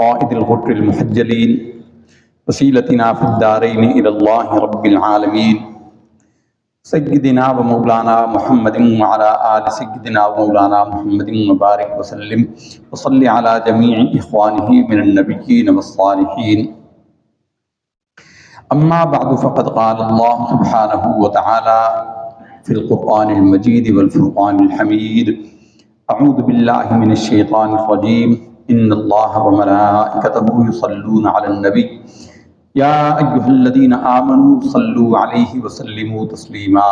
قائد الغر المحجلين وسيلتنا في الدارين إلى الله رب العالمين سيدنا ومولانا محمد وعلى آل سيدنا ومولانا محمد وبارك وسلم وصل على جميع إخوانه من النبيين والصالحين. أما بعد فقد قال الله سبحانه وتعالى في القرآن المجيد والفرقان الحميد: أعوذ بالله من الشيطان الرجيم. إن الله وملائكته يصلون على النبي يا أيها الذين آمنوا صلوا عليه وسلموا تسليما.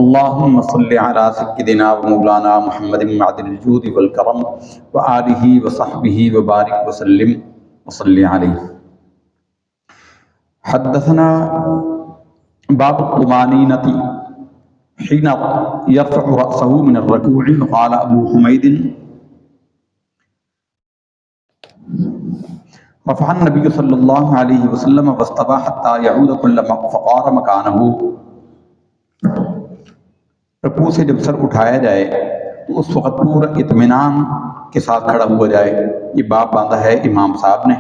اللهم صل على سيدنا ومولانا محمد معدن الجود والكرم وآله وصحبه وبارك وسلم وصل عليه. حدثنا باب الطمانينة حين يرفع رأسه من الركوع. قال أبو حميد: رفع النبي صلی اللہ علیہ وسلم واستوى حتى يعود كل فقار مكانه. رکوع سے جب سر اٹھایا جائے تو اس وقت پورا اطمینان کے ساتھ کھڑا ہوا جائے. یہ باب باندھا ہے امام صاحب نے.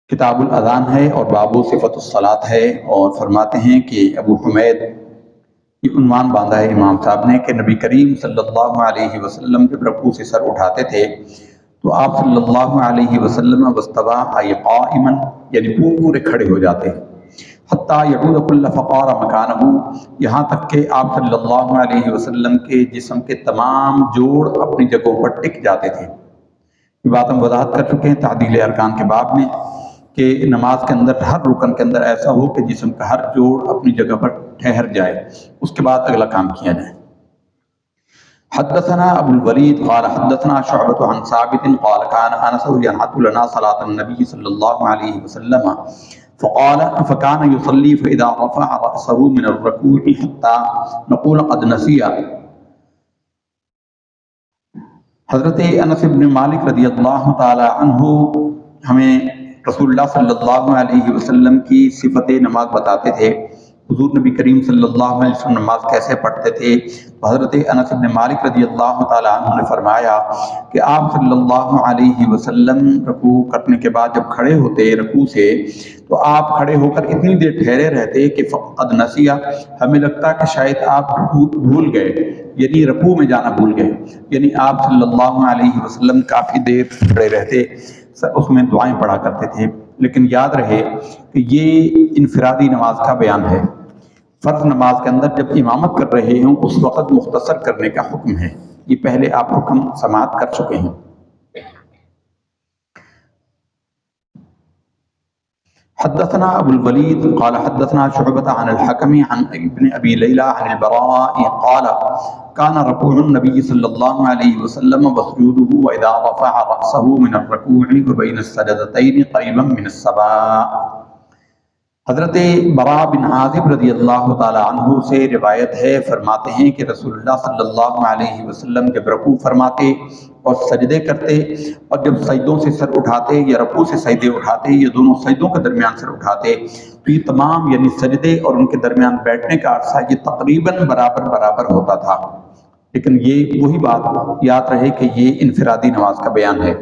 کتاب الاذان ہے اور باب صفت الصلاۃ ہے، اور فرماتے ہیں کہ ابو حمید یہ عنوان باندھا ہے امام صاحب نے کہ نبی کریم صلی اللہ علیہ وسلم جب رکوع سے سر اٹھاتے تھے تو آپ صلی اللہ علیہ وسلم واستوى أي قائما یعنی پورے کھڑے ہو جاتے، حتیٰ یعود کل فقار مکانہ، یہاں تک کہ آپ صلی اللہ علیہ وسلم کے جسم کے تمام جوڑ اپنی جگہوں پر ٹک جاتے تھے. یہ بات ہم وضاحت کر چکے ہیں تعدیل ارکان کے باب میں کہ نماز کے اندر ہر رکن کے اندر ایسا ہو کہ جسم کا ہر جوڑ اپنی جگہ پر ٹھہر جائے، اس کے بعد اگلا کام کیا جائے. حدثنا ابو الولید قال حدثنا شعبۃ عن ثابت قال كان انس ينحت لنا صلاة النبي صلی اللہ علیہ وسلم فكان يصلي فاذا رفع رأسه من الركوع حتى نقول قد نسي. حضرت انس بن مالک رضی اللہ تعالی عنہ ہمیں رسول اللہ صلی اللہ علیہ وسلم کی صفت نماز بتاتے تھے. حضور نبی کریم صلی اللہ علیہ وسلم نماز کیسے پڑھتے تھے؟ حضرت انس بن مالک رضی اللہ تعالیٰ عنہ نے فرمایا کہ آپ صلی اللہ علیہ وسلم رکوع کرنے کے بعد جب کھڑے ہوتے رکوع سے تو آپ کھڑے ہو کر اتنی دیر ٹھہرے رہتے کہ قد نسیا، ہمیں لگتا کہ شاید آپ بھول گئے، یعنی رکوع میں جانا بھول گئے. یعنی آپ صلی اللہ علیہ وسلم کافی دیر کھڑے رہتے، اس میں دعائیں پڑھا کرتے تھے. لیکن یاد رہے کہ یہ انفرادی نماز کا بیان ہے. فرض نماز کے اندر جب امامت کر رہے ہوں اس وقت مختصر کرنے کا حکم ہے. یہ پہلے آپ حکم سماعت کر چکے ہیں. حدثنا ابو الولید قال حدثنا شعبۃ عن الحکم عن ابن ابی لیلى عن البراء قال كان ركوع النبي صلی اللہ علیہ وسلم وسجوده واذا رفع رأسه من الركوع وبين السجدتين قريبا من السواء. حضرت براء بن عازب رضی اللہ تعالی عنہ سے روایت ہے، فرماتے ہیں کہ رسول اللہ صلی اللہ علیہ وسلم جب رکوع فرماتے اور سجدے کرتے اور جب سجدوں سے سر اٹھاتے یا رکوع سے سجدے اٹھاتے یا دونوں سجدوں کے درمیان سر اٹھاتے تو یہ تمام یعنی سجدے اور ان کے درمیان بیٹھنے کا عرصہ یہ تقریباً برابر ہوتا تھا. لیکن یہ وہی بات یاد رہے کہ یہ انفرادی نماز کا بیان ہے،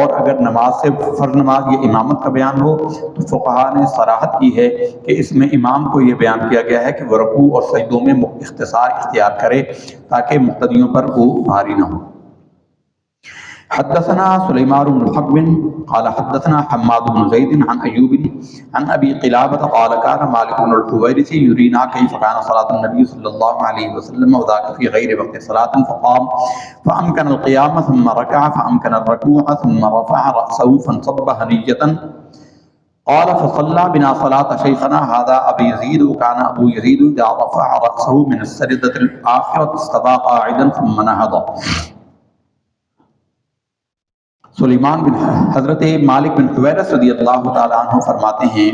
اور اگر نماز سے فرض نماز یہ امامت کا بیان ہو تو فقہاء نے صراحت کی ہے کہ اس میں امام کو یہ بیان کیا گیا ہے کہ وہ رکوع اور سجدوں میں اختصار اختیار کرے تاکہ مقتدیوں پر وہ بھاری نہ ہو. حدثنا سلیمان بن حرب قال حدثنا حماد بن زید عن ایوب عن ابی قلابة قال كان مالك بن الحويرث يرينا كيف كان صلاة النبي صلى الله عليه وسلم وذاك في غير وقت صلاة فقام فأمكن القيام ثم ركع فأمكن الركوع ثم رفع رأسه فانصب هنية. قال فصلى بنا صلاة شيخنا هذا أبي يزيد وكان أبو يزيد إذا رفع رأسه من السجدة الآخرة استوى قاعدا ثم نهض. سلیمان بن حضرت مالک بن حویرث رضی اللہ تعالیٰ عنہ فرماتے ہیں،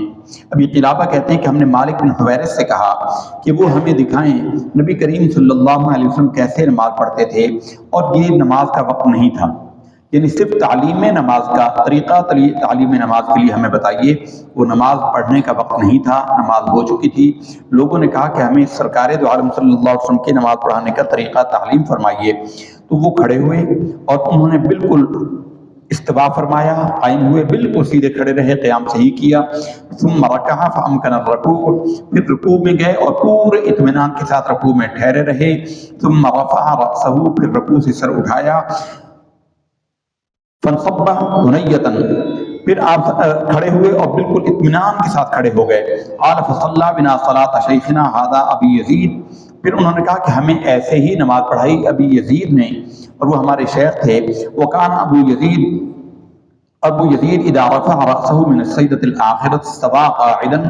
ابی قلابہ کہتے ہیں کہ ہم نے مالک بن حویرث سے کہا کہ وہ ہمیں دکھائیں نبی کریم صلی اللہ علیہ وسلم کیسے نماز پڑھتے تھے، اور یہ نماز کا وقت نہیں تھا، یعنی صرف تعلیم نماز کا طریقہ تعلیم نماز کے لیے ہمیں بتائیے. وہ نماز پڑھنے کا وقت نہیں تھا، نماز ہو چکی تھی. لوگوں نے کہا کہ ہمیں سرکار دو عالم صلی اللہ علیہ وسلم کی نماز پڑھانے کا طریقہ تعلیم فرمائیے. تو وہ کھڑے ہوئے اور انہوں نے بالکل اس استوا فرمایا، قائم ہوئے، بالکل سیدھے کھڑے رہے، قیام صحیح کیا. ثم رکع فامکن الرکوع، پھر رکوع میں گئے اور پورے اطمینان کے ساتھ رکوع میں ٹھہرے رہے. ثم رفع رأسہ، پھر رکوع سے سر اٹھایا. فانصب حنیۃ، پھر آپ کھڑے ہوئے اور بالکل اطمینان کے ساتھ کھڑے ہو گئے. قال فصلی بنا صلاۃ شیخنا ھذا ابی یزید، پھر انہوں نے کہا کہ ہمیں ایسے ہی نماز پڑھائی ابی یزید نے، اور وہ ہمارے شیخ تھے. وکان ابو یزید اذا رفع رأسہ من السجدۃ الآخرۃ استوى قاعدا،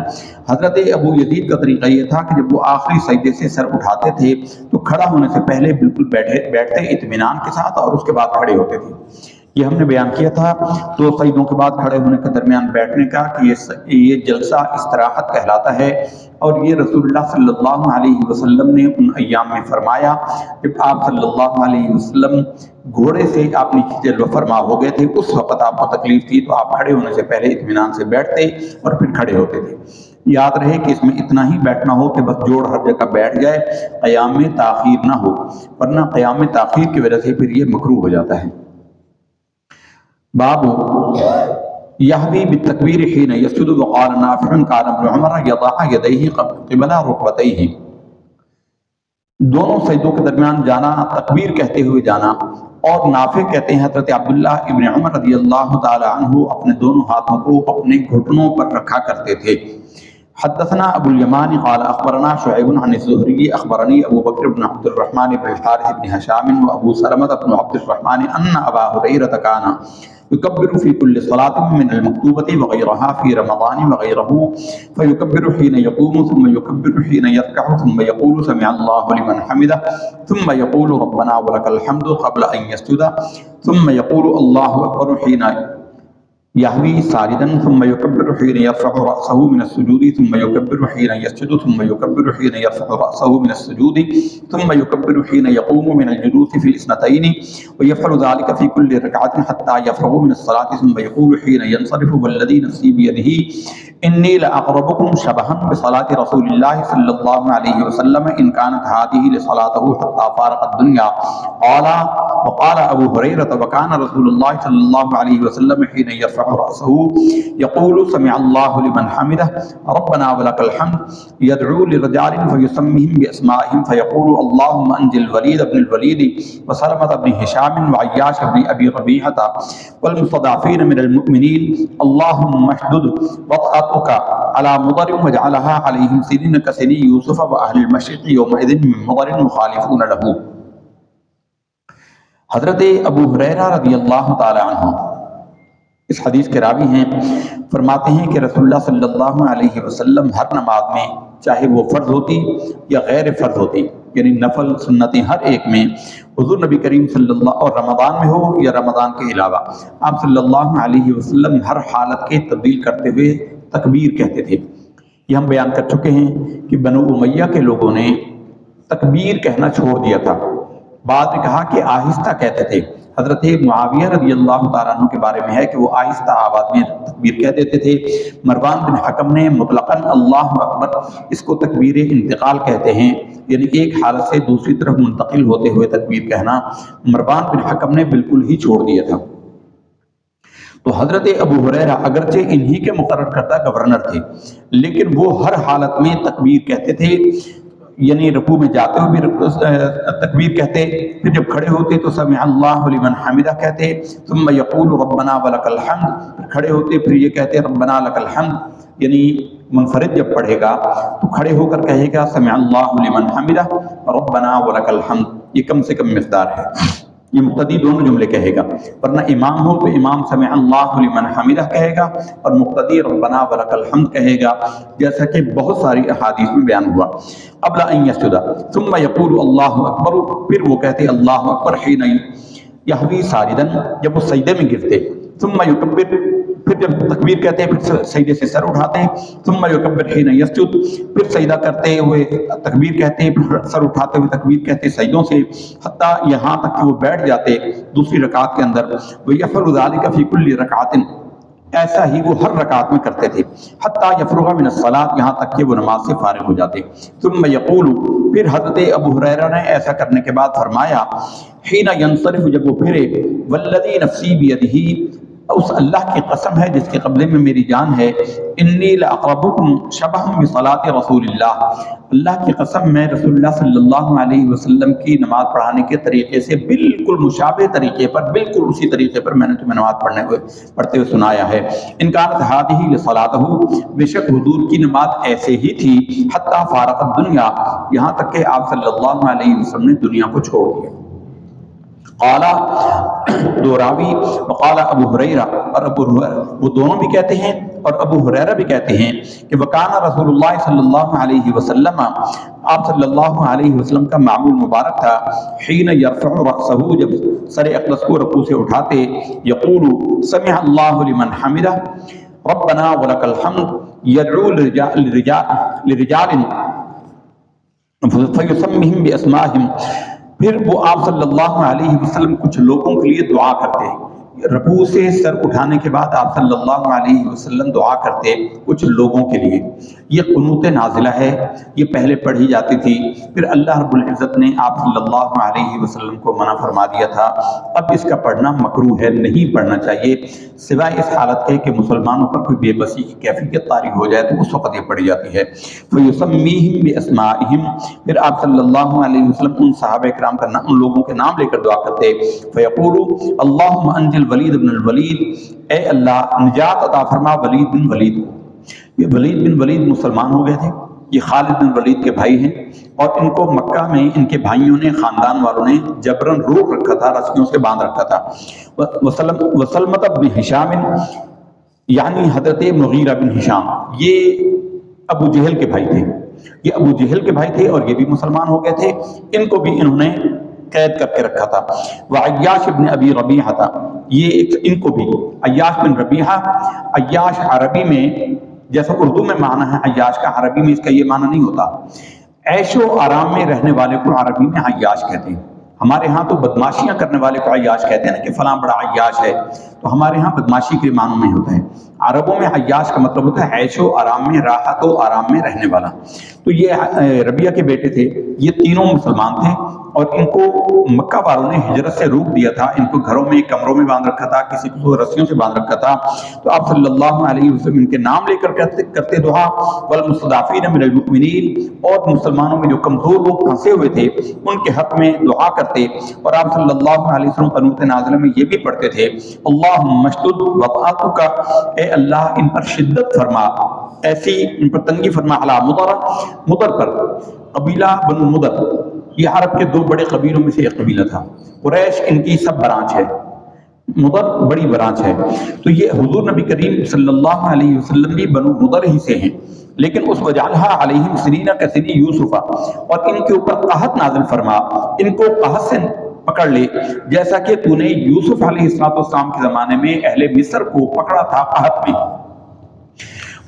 حضرت ابو یزید کا طریقہ یہ تھا کہ جب وہ آخری سجدے سے سر اٹھاتے تھے تو کھڑا ہونے سے پہلے بالکل بیٹھتے اطمینان کے ساتھ اور اس کے بعد کھڑے ہوتے تھے. یہ ہم نے بیان کیا تھا 2 سجدوں کے بعد کھڑے ہونے کے درمیان بیٹھنے کا کہ یہ جلسہ استراحت کہلاتا ہے، اور یہ رسول اللہ صلی اللہ علیہ وسلم نے ان ایام میں فرمایا جب آپ صلی اللہ علیہ وسلم گھوڑے سے آپ نیچے جلوہ فرما ہو گئے تھے. اس وقت آپ کو تکلیف تھی تو آپ کھڑے ہونے سے پہلے اطمینان سے بیٹھتے اور پھر کھڑے ہوتے تھے. یاد رہے کہ اس میں اتنا ہی بیٹھنا ہو کہ بس جوڑ ہر جگہ بیٹھ جائے، قیام میں تاخیر نہ ہو، ورنہ قیام میں تاخیر کی وجہ سے پھر یہ مکروہ ہو جاتا ہے. باب یحوی بالتکبیر حین یسجد، وقال نافع کان ابن عمر یضع یدیہ قبل رکبتیہ، دونوں سجدوں کے درمیان جانا، تکبیر کہتے ہوئے جانا. اور نافع کہتے ہیں حضرت عبداللہ ابن عمر رضی اللہ تعالی عنہ اپنے دونوں ہاتھوں کو اپنے گھٹنوں پر رکھا کرتے تھے. حدثنا ابو الیمان قال اخبرنا شعیب عن الزہری اخبرنی ابو بکر بن عبد الرحمن بن الحارث بن حشام و ابو سلمة بن عبد الرحمن ان ابا هريرة كان يكبر في كل صلاة من المكتوبة وغيرها في رمضان وغيره، فيكبر حين يقوم ثم يكبر حين يركع ثم يقول سمع الله لمن حمده ثم يقول ربنا ولك الحمد قبل أن يسجد ثم يقول الله أكبر حين يهوي ساجدا ثم يكبر حين يرفع رأسه من السجود ثم يكبر حين يسجد ثم يكبر حين يرفع رأسه من السجود ثم يكبر حين يقوم من الجلوس في الاثنتين، ويفعل ذلك في كل ركعة حتى يفرغ من الصلاة ثم يقول حين ينصرف والذي نفسي بيده إني لأقربكم شبها بصلاة رسول الله صلى الله عليه وسلم إن كانت هذه لصلاته حتى فارق الدنيا. وقال أبو هريرة وكان رسول الله صلى الله عليه وسلم حين يرفع رأسه يقول سمع الله لمن حمده ربنا ولك الحمد، يدعو لرجال فيسميهم بأسمائهم فيقول اللهم أنجِ الوليد بن الوليد وسلمة بن هشام وعياش بن أبي ربيعة والمستضعفين من المؤمنين اللهم اشدد وطأتك على مضر واجعلها عليهم سنين كسني يوسف وأهل المشرق يومئذ من مضر مخالفون له. حضرت ابو ہریرہ رضی اللہ تعالی عنہ اس حدیث کے راوی ہیں، فرماتے ہیں کہ رسول اللہ صلی اللہ علیہ وسلم ہر نماز میں چاہے وہ فرض ہوتی یا غیر فرض ہوتی، یعنی نفل سنتیں ہر ایک میں، حضور نبی کریم صلی اللہ اور رمضان میں ہو یا رمضان کے علاوہ، آپ صلی اللہ علیہ وسلم ہر حالت کے تبدیل کرتے ہوئے تکبیر کہتے تھے. یہ ہم بیان کر چکے ہیں کہ بنو امیہ کے لوگوں نے تکبیر کہنا چھوڑ دیا تھا، بعد نے کہا کہ آہستہ کہتے تھے. حضرت معاویہ رضی اللہ تعالیٰ عنہ کے بارے میں ہے کہ وہ آہستہ آواز میں تکبیر کہہ دیتے تھے. مروان بن حکم نے مطلقاً اللہ اکبر، اس کو تکبیر انتقال کہتے ہیں، یعنی ایک حالت سے دوسری طرف منتقل ہوتے ہوئے تکبیر کہنا، مروان بن حکم نے بالکل ہی چھوڑ دیا تھا. تو حضرت ابو ہریرہ اگرچہ انہی کے مقرر کردہ گورنر تھے، لیکن وہ ہر حالت میں تکبیر کہتے تھے، یعنی رکوع میں جاتے ہوئے بھی تکبیر کہتے، پھر جب کھڑے ہوتے تو سمع اللہ لمن حمدہ کہتے، ثم یقول ربنا ولک الحمد، پھر کھڑے ہوتے پھر یہ کہتے ربنا لک الحمد، یعنی منفرد جب پڑھے گا تو کھڑے ہو کر کہے گا سمع اللہ لمن حمدہ ربنا ولک الحمد. یہ کم سے کم مقدار ہے، یہ مقتدی دونوں جملے کہے گا، ورنہ امام ہو تو امام سمع اللہ لمن حمدہ کہے گا اور مقتدی ربنا ولک الحمد کہے گا، جیسا کہ بہت ساری احادیث میں بیان ہوا. قبل ان یسجد ثم یقول اللہ اکبر، پھر وہ کہتے اللہ اکبر حین یحوی ساجدا، جب وہ سجدے میں گرتے، ثم یکبر، پھر جب تکبیر کہتے ہیں پھر سجدے سے سر اٹھاتے ہیں، ثم یکبر حین یسجد، پھر سجدہ کرتے ہوئے تکبیر کہتے ہیں، پھر سر اٹھاتے ہوئے تکبیر کہتے ہیں سجدوں سے، حتیٰ یہاں تک کہ وہ بیٹھ جاتے دوسری رکعت کے اندر. وَيَفْعَلُ ذَلِكَ فِي كُلِّ رَكْعَةٍ، ایسا ہی وہ ہر رکعت میں کرتے تھے، حتیٰ یفرغ من الصلاۃ، یہاں تک کہ وہ نماز سے فارغ ہو جاتے. ثم یقول، پھر حضرت ابو ہریرہ نے ایسا کرنے کے بعد فرمایا حین ینصرف، جب وہ پھرے، والذی نفسی بیدہ، اس اللہ کی قسم ہے جس کے قبضے میں میری جان ہے، انی لاقربکم شبہا بصلاۃ رسول اللہ، اللہ کی قسم میں رسول اللہ صلی اللہ علیہ وسلم کی نماز پڑھانے کے طریقے سے بالکل مشابہ طریقے پر، بالکل اسی طریقے پر میں نے تمہیں نماز پڑھتے ہوئے سنایا ہے۔ ان کانت ہذہ لصلاۃہ، بے شک حضور کی نماز ایسے ہی تھی، حتی فارق الدنیا، یہاں تک کہ آپ صلی اللہ علیہ وسلم نے دنیا کو چھوڑ دیا۔ قال دو راوی، وقال ابو ہریرہ، اور ابو ہریرہ، وہ دونوں بھی کہتے ہیں اور ابو ہریرہ بھی کہتے ہیں کہ وکان رسول اللہ صلی اللہ علیہ وسلم، آپ صلی اللہ علیہ وسلم کا معمول مبارک تھا، حین یرفع رأسہ، جب سر اقدس کو رکوع سے اٹھاتے، یقول سمع اللہ لمن حمدہ ربنا ولک الحمد، یدعو لرجال فیسمہم باسمائہم، پھر وہ آپ صلی اللہ علیہ وسلم کچھ لوگوں کے لیے دعا کرتے، رکوع سے سر اٹھانے کے بعد آپ صلی اللہ علیہ وسلم دعا کرتے کچھ لوگوں کے لیے۔ یہ قنوت نازلہ ہے، یہ پہلے پڑھی جاتی تھی، پھر اللہ رب العزت نے آپ صلی اللہ علیہ وسلم کو منع فرما دیا تھا، اب اس کا پڑھنا مکروہ ہے، نہیں پڑھنا چاہیے، سوائے اس حالت کے کہ مسلمانوں پر کوئی بے بسی کی کیفیت طاری ہو جائے تو اس وقت یہ پڑھی جاتی ہے۔ فَيُسَمِّيهِمْ بِأَسْمَائِهِمْ، پھر آپ صلی اللہ علیہ وسلم ان صحابہ کرام کا ان لوگوں کے نام لے کر دعا کرتے، فَيَقُولُ اللَّهُمَّ أَنْجِ الولید بن الولید، اے اللہ نجات عطا فرما ولید بن ولید کو۔ یہ ولید بن ولید مسلمان ہو گئے تھے، یہ خالد بن ولید کے بھائی ہیں، اور ان کو مکہ میں ان کے بھائیوں نے، خاندان والوں نے جبرن روک رکھا تھا، رسیوں سے باندھ رکھا تھا۔ وسلمۃ بن ہشام، یعنی حضرت مغیرہ بن ہشام، یہ ابو جہل کے بھائی تھے، یہ ابو جہل کے بھائی تھے اور یہ بھی مسلمان ہو گئے تھے، ان کو بھی انہوں نے قید کر کے رکھا تھا۔ وعیاش ابن ابی ربیعہ تھا، یہ ان کو بھی عیاش بن ربیعہ، عیاش عربی میں جیسا اردو میں معنی ہے عیاش کا، عربی میں اس کا یہ معنی نہیں ہوتا۔ عیش و آرام میں رہنے والے کو عربی میں عیاش کہتے ہیں، ہمارے ہاں تو بدماشیاں کرنے والے کو عیاش کہتے ہیں نا، کہ فلاں بڑا عیاش ہے، تو ہمارے ہاں بدماشی کے معنوں میں ہوتا ہے۔ عربوں میں عیاش کا مطلب ہوتا ہے عیش و آرام میں، راحت و آرام میں رہنے والا۔ تو یہ ربیعہ کے بیٹے تھے، یہ تینوں مسلمان تھے، اور ان کو مکہ والوں نے ہجرت سے روک دیا تھا، ان کو گھروں میں، کمروں میں باندھ رکھا تھا، کسی کو رسیوں سے باندھ رکھا تھا۔ تو آپ صلی اللہ علیہ وسلم ان کے نام لے کر کرتے دعا، والمستضعفین من المؤمنین، اور مسلمانوں میں جو کمزور لوگ پھنسے ہوئے تھے ان کے حق میں دعا کرتے، اور آپ صلی اللہ علیہ وسلم قنوت نازلہ میں یہ بھی پڑھتے تھے، اللہم اشدد وطأتک، اے اللہ ان پر شدت فرما، ایسی ان پر تنگی فرما، علی مضر، مضر پر، قبیلہ بنو مضر، یہ عرب کے دو بڑے قبیلوں میں سے ایک قبیلہ تھا، قریش ان کی سب برانچ ہے، مضر بڑی برانچ ہے۔ تو یہ حضور نبی کریم صلی اللہ علیہ وسلم بھی بنو مضر ہی سے ہیں، لیکن اس وجعلھا علیہم سنین کسنی یوسف، اور ان کے اوپر قحط نازل فرما، ان کو قحط سے پکڑ لے جیسا کہ تو نے یوسف علیہ السلام کے زمانے میں اہل مصر کو پکڑا تھا قحط میں۔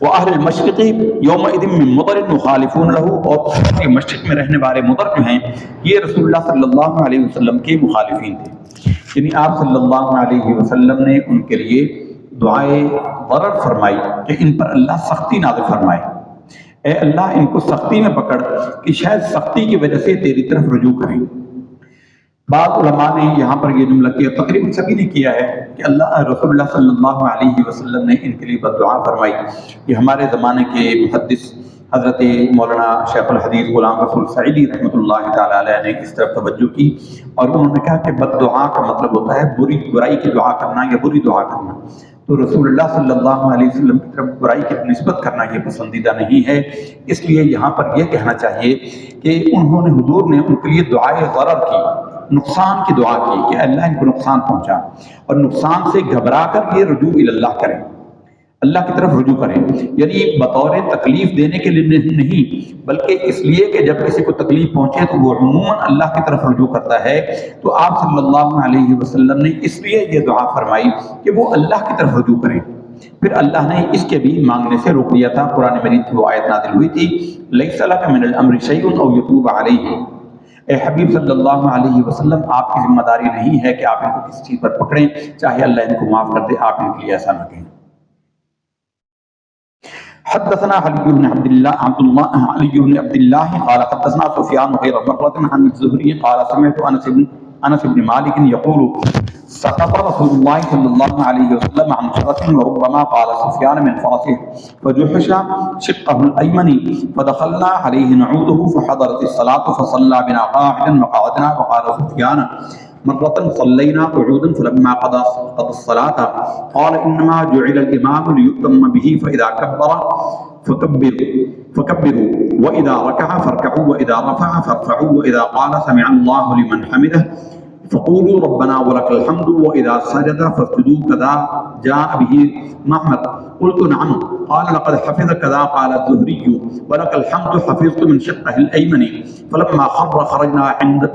وَأَهْلِ الْمَشْرِقِ يَوْمَئِذٍ مِّن مُضَرٍ مُخَالِفُونَ لَهُ، اور مشرق میں رہنے والے مضر جو ہیں یہ رسول اللہ صلی اللہ علیہ وسلم کے مخالفین تھے، یعنی آپ صلی اللہ علیہ وسلم نے ان کے لیے دعائے ضرر فرمائی کہ ان پر اللہ سختی نازل فرمائے، اے اللہ ان کو سختی میں پکڑ کہ شاید سختی کی وجہ سے تیری طرف رجوع کریں۔ بعض علماء نے یہاں پر یہ جملہ کیا، تقریباً سبھی نے کیا ہے، کہ اللہ رسول اللہ صلی اللہ علیہ وسلم نے ان کے لیے بد دعا فرمائی۔ یہ ہمارے زمانے کے محدث حضرت مولانا شیخ الحدیث غلام رسول سعیدی رحمۃ اللہ تعالیٰ علیہ نے اس طرف توجہ کی، اور انہوں نے کہا کہ بد دعا کا مطلب ہوتا ہے برائی کی دعا کرنا یا بری دعا کرنا، تو رسول اللہ صلی اللہ علیہ وسلم کی طرف برائی کی نسبت کرنا یہ پسندیدہ نہیں ہے، اس لیے یہاں پر یہ کہنا چاہیے کہ انہوں نے، حضور نے ان کے لیے دعائے ضرر کی، نقصان کی دعا کی کہ اللہ ان کو نقصان پہنچا، اور نقصان سے گھبرا کر یہ رجوع اللہ کریں، اللہ کی طرف رجوع کریں، یعنی بطور تکلیف دینے کے لیے نہیں، بلکہ اس لیے کہ جب کسی کو تکلیف پہنچے تو وہ عموماً اللہ کی طرف رجوع کرتا ہے۔ تو آپ صلی اللہ علیہ وسلم نے اس لیے یہ دعا فرمائی کہ وہ اللہ کی طرف رجوع کریں، پھر اللہ نے اس کے بھی مانگنے سے روک دیا تھا۔ قرآن مجید کی وہ آیت نازل ہوئی تھی، لیس لک من الامر شیء او یتوب علیہم، اے حبیب صلی اللہ علیہ وسلم آپ کی ذمہ داری نہیں ہے کہ آپ ان کو کسی چیز پر پکڑیں، چاہے اللہ ان کو معاف کر دے، آپ ان کے لیے ایسا نہ کہیں۔ حدثنا علی بن عبد الله قال حدثنا سفيان غير مرة عن الزهري قال سمعت انس بن انس بن مالک یقول سقط رسول الله صلى الله عليه وسلم عن فرس وربما قال سفيان من فرسه فجحش شقه الأيمن فدخلنا عليه نعوده فحضرت الصلاة فصلى بنا قاعدا وقعدنا وقال سفيان مرة صلينا قعودا فلما قضى الصلاة قال إنما جعل الإمام ليؤتم به فإذا كبر فكبروا وإذا ركع فاركعوا وإذا رفع فارفعوا وإذا قال سمع الله لمن حمده فقولوا ربنا ولك الحمد وإذا سجد فاسجدوا كذا جاء به محمد قلت نعم قال لقد حفظ كذا قال الزهري ولك الحمد حفظت من شقه الأيمن فلما خرجنا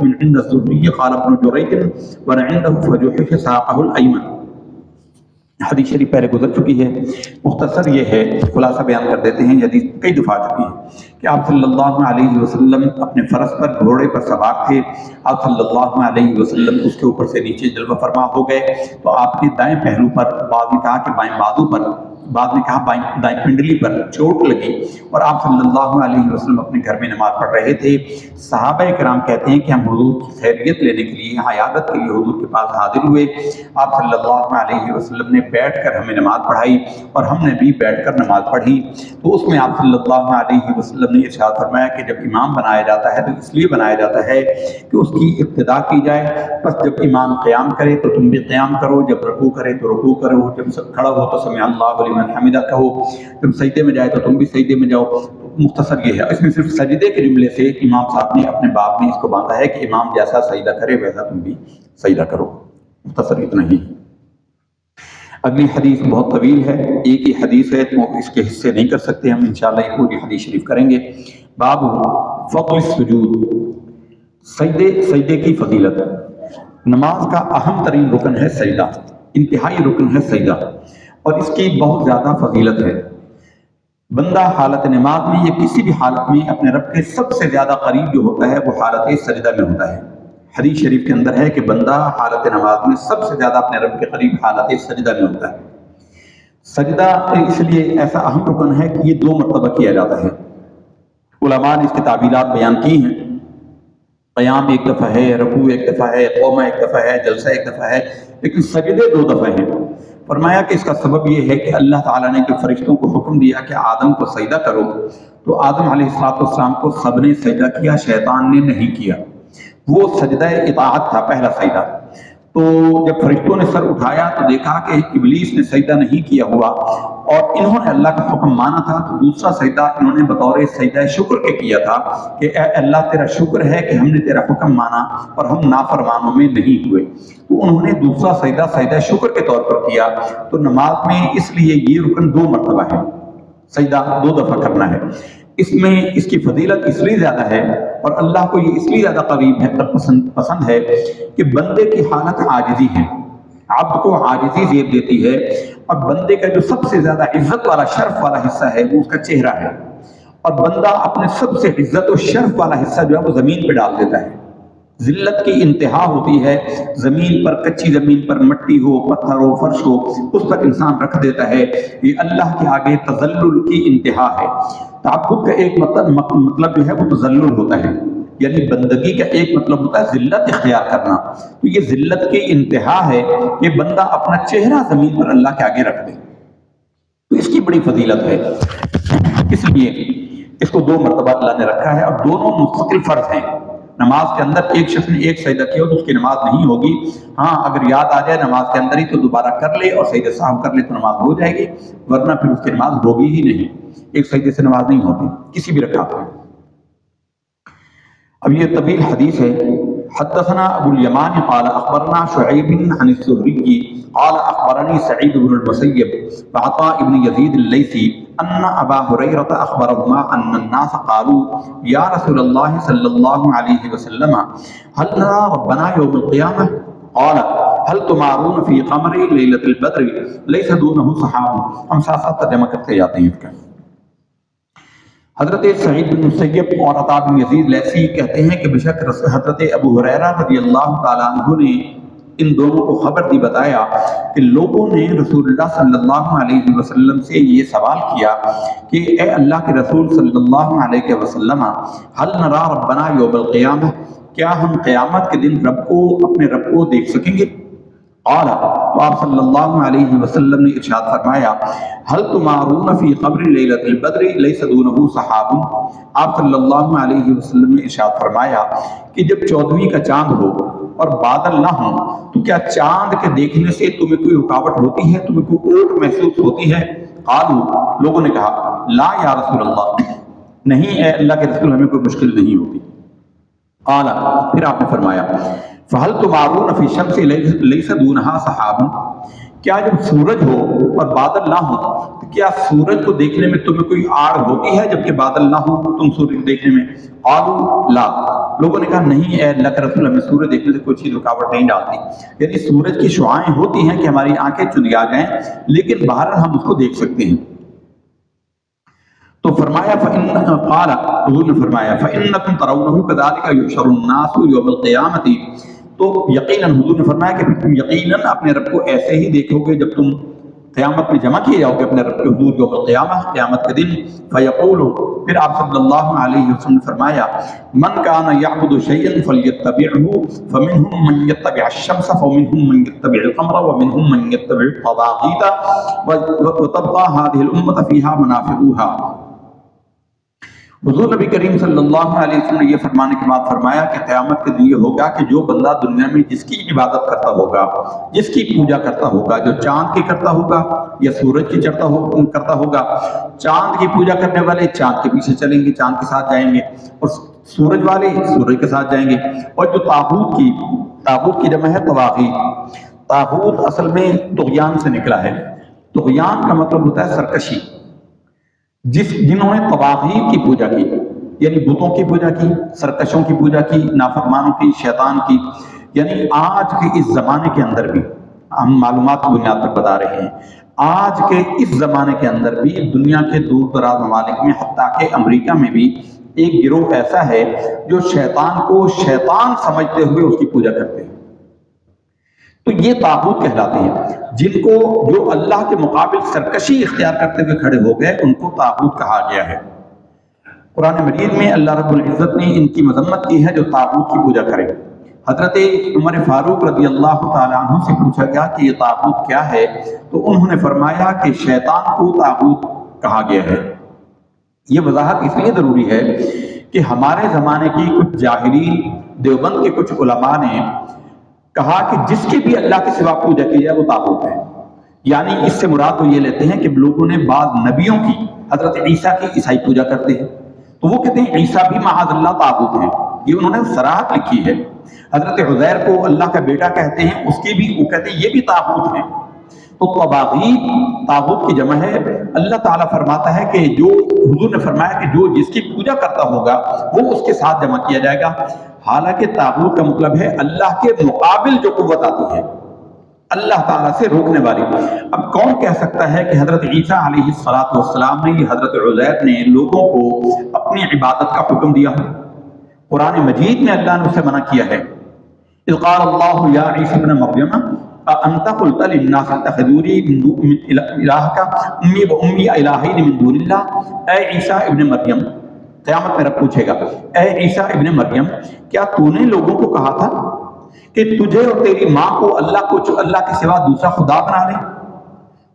من عند الزهري قال ابن جريج ونعنده فجحش ساقه الأيمن. حدیث شریف پہلے گزر چکی ہے، مختصر یہ ہے، خلاصہ بیان کر دیتے ہیں. یہ حدیث کئی دفعہ آ چکی ہے کہ آپ صلی اللہ علیہ وسلم اپنے فرس پر گھوڑے پر سوار تھے. آپ صلی اللہ علیہ وسلم اس کے اوپر سے نیچے جلوہ فرما ہو گئے تو آپ کے دائیں پہلو پر، بعض نے کہا کہ بائیں بازو پر، بعض نے کہا دائیں پنڈلی پر چوٹ لگی اور آپ صلی اللہ علیہ وسلم اپنے گھر میں نماز پڑھ رہے تھے. صحابہ کرام کہتے ہیں کہ ہم حضور کی خیریت لینے کے لیے، عیادت کے لیے حضور کے پاس حاضر ہوئے. آپ صلی اللہ علیہ وسلم نے بیٹھ کر ہمیں نماز پڑھائی اور ہم نے بھی بیٹھ کر نماز پڑھی. تو اس میں آپ صلی اللہ علیہ وسلم نے ارشاد فرمایا کہ جب امام بنایا جاتا ہے تو اس لیے بنایا جاتا ہے کہ اس کی ابتدا کی جائے. بس جب امام قیام کرے تو تم بھی قیام کرو، جب رکوع کرے تو رکوع کرو، جب کھڑا ہو تو سمع اللہ لمن حمدہ کہو، جب سجدے میں جائے تو تم بھی سجدے میں جاؤ. مختصر یہ ہے. اس میں صرف سجدے کے جملے سے امام صاحب نے اپنے باب میں اس کو باندھا ہے کہ امام جیسا سجدہ کرے ویسا تم بھی سجدہ کرو. مختصر اتنا ہی. اگلی حدیث بہت طویل ہے، ایک ہی حدیث ہے تو اس کے حصے نہیں کر سکتے ہم، انشاءاللہ یہ پوری حدیث شریف کریں گے. باب فضل السجود، سجدے کی فضیلت. نماز کا اہم ترین رکن ہے سجدہ، انتہائی رکن ہے سجدہ اور اس کی بہت زیادہ فضیلت ہے. بندہ حالت نماز میں یا کسی بھی حالت میں اپنے رب کے سب سے زیادہ قریب جو ہوتا ہے وہ حالت سجدہ میں ہوتا ہے. حدیث شریف کے اندر ہے کہ بندہ حالت نماز میں سب سے زیادہ اپنے رب کے قریب حالت سجدہ میں ہوتا ہے. سجدہ اس لیے ایسا اہم رکن ہے کہ یہ 2 مرتبہ کیا جاتا ہے. علماء نے اس کی تعبیرات بیان کی ہیں. قیام ایک دفعہ ہے، رکوع ایک دفعہ ہے، قومہ ایک دفعہ ہے، جلسہ ایک دفعہ ہے، لیکن سجدے 2 دفعہ ہیں. فرمایا کہ اس کا سبب یہ ہے کہ اللہ تعالیٰ نے جو فرشتوں کو حکم دیا کہ آدم کو سجدہ کرو تو آدم علیہ السلام کو سب نے سجدہ کیا، شیطان نے نہیں کیا. وہ سجدہ اطاعت تھا، پہلا سجدہ. تو جب فرشتوں نے سر اٹھایا تو دیکھا کہ ابلیس نے سجدہ نہیں کیا ہوا اور انہوں نے اللہ کا حکم مانا تھا، تو دوسرا سجدہ انہوں نے بطور سجدہ شکر کے کیا تھا کہ اے اللہ تیرا شکر ہے کہ ہم نے تیرا حکم مانا اور ہم نافرمانوں میں نہیں ہوئے. تو انہوں نے دوسرا سجدہ شکر کے طور پر کیا. تو نماز میں اس لیے یہ رکن 2 مرتبہ ہے، سجدہ 2 دفعہ کرنا ہے. اس میں اس کی فضیلت اس لیے زیادہ ہے اور اللہ کو یہ اس لیے زیادہ قریب ہے، پسند ہے کہ بندے کی حالت عاجزی ہے. عبد کو عاجزی زیب دیتی ہے اور بندے کا جو سب سے زیادہ عزت والا شرف والا حصہ ہے وہ اس کا چہرہ ہے. اور بندہ اپنے سب سے عزت و شرف والا حصہ جو ہے وہ زمین پہ ڈال دیتا ہے. ذلت کی انتہا ہوتی ہے زمین پر، کچی زمین پر مٹی ہو، پتھر ہو، فرش ہو، اس پر انسان رکھ دیتا ہے. یہ اللہ کے آگے تذلل کی انتہا ہے. تعبد کا ایک مطلب جو ہے وہ تذلل ہوتا ہے، یعنی بندگی کا ایک مطلب ہوتا ہے ذلت اختیار کرنا. تو یہ ذلت کی انتہا ہے کہ بندہ اپنا چہرہ زمین پر اللہ کے آگے رکھ دے. تو اس کی بڑی فضیلت ہے، اس لیے اس کو 2 مرتبہ اللہ نے رکھا ہے اور دونوں مستقل فرض ہیں. نماز کے اندر ایک شخص نے ایک سجدہ کیا تو اس کی نماز نہیں ہوگی. ہاں اگر یاد آ جائے نماز کے اندر ہی تو دوبارہ کر لے اور سجدہ سہو کر لے تو نماز ہو جائے گی، ورنہ پھر اس کی نماز ہوگی ہی نہیں. ایک سجدے سے نماز نہیں ہوتی کسی بھی رکعت میں. اب یہ طویل حدیث ہے. حدثنا ابو الیمان قال اخبرنا شعیب عن الزهري قال اخبرني سعيد بن المسيب وعطاء بن يزيد الليثي ان ابا هريره اخبرهما ان الناس قالوا يا رسول الله صلى الله عليه وسلم هل نرى ربنا يوم القيامه قال هل تمارون في قمر ليله البدر ليس دونه سحاب. ہم ساتھ ساتھ ترجمہ کرتے جاتے ہیں اس کا. حضرت سعید بن مسیب اور عطا بن یزید لیثی کہتے ہیں کہ بے شک حضرت ابو ہریرہ رضی اللہ تعالیٰ عنہ نے ان دونوں کو خبر دی، بتایا کہ لوگوں نے رسول اللہ صلی اللہ علیہ وسلم سے یہ سوال کیا کہ اے اللہ کے رسول صلی اللہ علیہ وسلم، هل نرى ربنا یوم القیامہ، کیا ہم قیامت کے دن اپنے رب کو دیکھ سکیں گے؟ قال، تو آپ صلی اللہ علیہ وسلم نے ارشاد فرمایا، هل تمارون فی قبر لیلۃ البدر لیس دونہ سحاب۔ آپ صلی اللہ علیہ وسلم نے ارشاد فرمایا کہ جب 14ویں کا چاند ہو اور بادل نہ ہوں تو کیا چاند کے دیکھنے سے تمہیں کوئی رکاوٹ ہوتی ہے، تمہیں کوئی اوٹ محسوس ہوتی ہے؟ قالوا، لوگوں نے کہا، لا یا رسول اللہ، نہیں اے اللہ کے رسول، ہمیں کوئی مشکل نہیں ہوتی۔ قال، پھر آپ نے فرمایا، فَهَلْ تُمَارُونَ فِي الشَّمْسِ لَيْسَ دُونَهَا سَحَابٌ۔ کیا جب سورج ہو اور بادل نہ ہو تو کیا سورج کو دیکھنے میں تمہیں کوئی آڑ ہوتی ہے جبکہ بادل نہ ہو تم سورج کو دیکھنے میں؟ قالوا لا، لوگوں نے کہا، نہیں اے اللہ کے رسول، ہمیں سورج دیکھنے سے کوئی چیز رکاوٹ نہیں ڈالتی۔ یعنی سورج کی شعاعیں ہوتی ہیں کہ ہماری آنکھیں چندیا جائیں، لیکن بہرحال ہم اس کو دیکھ سکتے ہیں۔ تو فرمایا قال، حضور نے فرمایا، فَإِنَّكُمْ تَرَوْنَهُ كَذَلِكَ يُحْشَرُ النَّاسُ يَوْمَ الْقِيَامَةِ۔ تو یقیناً حضور نے فرمایا کہ تم یقیناً اپنے رب کو ایسے ہی دیکھو گے جب تم قیامت میں جمع کیے جاؤ گے اپنے رب کے حضور یوم القیامہ، قیامت کے دن۔ فَيَقُولُ، پھر آپ صلی اللہ علیہ وسلم نے فرمایا، مَنْ كَانَ يَعْبُدُ شَيْئًا فَلْيَتَّبِعْهُ فَمِنْهُمْ مَنْ يَتَّبِعُ الشَّمْسَ وَمِنْهُمْ مَنْ يَتَّبِعُ الْقَمَرَ وَمِنْهُمْ مَنْ يَتَّبِعُ الطَّوَاغِيتَ وَتَبْقَى هَذِهِ الْأُمَّةُ فِيهَا مَنَافِعُهَا۔ حضور نبی کریم صلی اللہ علیہ وسلم نے یہ فرمانے کے بعد فرمایا کہ قیامت کے دن یہ ہوگا کہ جو بندہ دنیا میں جس کی عبادت کرتا ہوگا، جس کی پوجا کرتا ہوگا، جو چاند کی کرتا ہوگا یا سورج کی کرتا ہوگا، چاند کی پوجا کرنے والے چاند کے پیچھے چلیں گے، چاند کے ساتھ جائیں گے، اور سورج والے سورج کے ساتھ جائیں گے۔ اور جو طاغوت کی جمع ہے طواغیت۔ طاغوت اصل میں طغیان سے نکلا ہے۔ طغیان کا مطلب ہوتا ہے سرکشی۔ جنہوں نے طواغیت کی پوجا کی، یعنی بتوں کی پوجا کی، سرکشوں کی پوجا کی، نافرمانوں کی، شیطان کی، یعنی آج کے اس زمانے کے اندر بھی، ہم معلومات کی بنیاد پر بتا رہے ہیں، آج کے اس زمانے کے اندر بھی دنیا کے دور دراز ممالک میں، حتیٰ کہ امریکہ میں بھی ایک گروہ ایسا ہے جو شیطان کو شیطان سمجھتے ہوئے اس کی پوجا کرتے ہیں۔ تو یہ طاغوت کہلاتے ہیں، جن کو جو اللہ کے مقابل سرکشی اختیار کرتے ہوئے کھڑے ہو گئے، ان کو طاغوت کہا گیا ہے۔ قرآن مجید میں اللہ رب العزت نے ان کی مذمت کی ہے جو طاغوت کی پوجا کرے۔ حضرت عمر فاروق رضی اللہ تعالیٰ عنہ سے پوچھا گیا کہ یہ طاغوت کیا ہے، تو انہوں نے فرمایا کہ شیطان کو طاغوت کہا گیا ہے۔ یہ وضاحت اس لیے ضروری ہے کہ ہمارے زمانے کی کچھ جاہلین، دیوبند کے کچھ علماء نے کہا کہ جس کی بھی اللہ کے سوا پوجا کی جائے وہ طاغوت ہے۔ یعنی اس سے مراد وہ یہ لیتے ہیں کہ لوگوں نے بعض نبیوں کی، حضرت عیسیٰ کی عیسائی پوجا کرتے ہیں تو وہ کہتے ہیں عیسیٰ بھی معاذ اللہ طاغوت ہیں۔ یہ انہوں نے صراحت لکھی ہے۔ حضرت عزیر کو اللہ کا بیٹا کہتے ہیں، اس کی بھی وہ کہتے ہیں یہ بھی طاغوت ہیں۔ تو طاغوت کی جمع ہے۔ اللہ تعالیٰ فرماتا ہے کہ جو حضور نے فرمایا کہ جو جس کی پوجا کرتا ہوگا وہ اس کے ساتھ جمع کیا جائے گا۔ حالانکہ طاغوت کا مطلب ہے اللہ کے مقابل جو قوت آتی ہے، اللہ تعالیٰ سے روکنے والی۔ اب کون کہہ سکتا ہے کہ حضرت عیسیٰ علیہ السلام نے، حضرت عزیر نے لوگوں کو اپنی عبادت کا حکم دیا ہو؟ قرآن مجید میں اللہ نے اسے منع کیا ہے۔ اذ قال اللہ یا عیسی ابن مریم انت قلت للناس اتخذونی الہک امی و امی الہین من دون اللہ۔ اے عیسیٰ ابن مریم، قیامت میں رب پوچھے گا، اے عیسیٰ ابن مریم، کیا تو نے لوگوں کو کہا تھا کہ تجھے اور تیری ماں کو اللہ کے سوا دوسرا خدا بنا لیں؟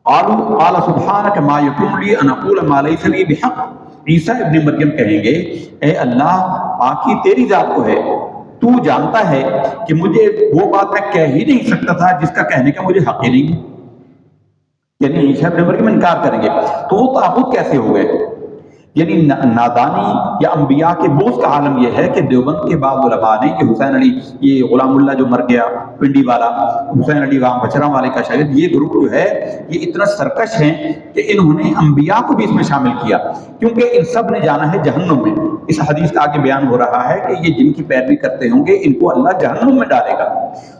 قال سبحانک ما یکون لی ان اقول ما لیس لی بحق۔ عیسیٰ ابن مریم کہیں گے، اے اللہ، پاکی تیری ذات کو ہے، تو جانتا ہے کہ مجھے وہ بات میں کہہ ہی نہیں سکتا تھا جس کا کہنے کا مجھے حق ہی نہیں ہے۔ یعنی عیسیٰ ابن مریم انکار کریں گے تو وہ طاغوت کیسے ہو گئے؟ یعنی نادانی یا انبیاء کے بوجھ کا عالم یہ ہے کہ دیوبند کے بعض علماء نے کہ حسین علی، یہ غلام اللہ جو مر گیا پنڈی والا، حسین علی وہاں بچرا والے کا شاگرد، یہ گروپ جو ہے یہ اتنا سرکش ہیں کہ انہوں نے انبیاء کو بھی اس میں شامل کیا، کیونکہ ان سب نے جانا ہے جہنم میں۔ اس حدیث کا آگے بیان ہو رہا ہے کہ یہ جن کی پیروی کرتے ہوں گے ان کو اللہ جہنم میں ڈالے گا۔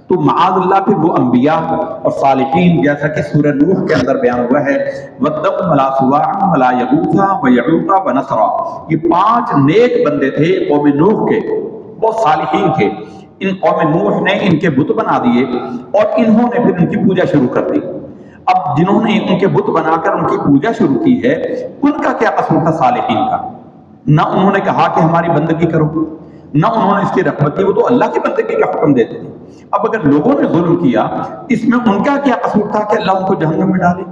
تو معاذ اللہ پھر وہ انبیاء اور صالحین، جیسا کہ سورہ نوح کے اندر بیان ہوا ہے، وَدَّقُ وَلَا سُوَاعًا وَلَا يَغُوثَ وَيَعُوقَ وَنَسْرًا، یہ 5 نیک بندے تھے قوم نوح کے، بہت صالحین تھے۔ ان قوم نوح نے ان کے بت بنا دیے اور انہوں نے پھر ان کی پوجا شروع کر دی۔ اب جنہوں نے ان کے بت بنا کر ان کی پوجا شروع کی ہے، ان کا کیا قصور تھا صالحین کا؟ نہ انہوں نے کہا کہ ہماری بندگی کرو، نہ انہوں نے اس کی رغبت کی، وہ تو اللہ کی بندگی کا حکم دیتے تھے۔ اب اگر لوگوں نے ظلم کیا، اس میں ان کا کیا قصور تھا کہ اللہ ان کو جہنم میں ڈالے؟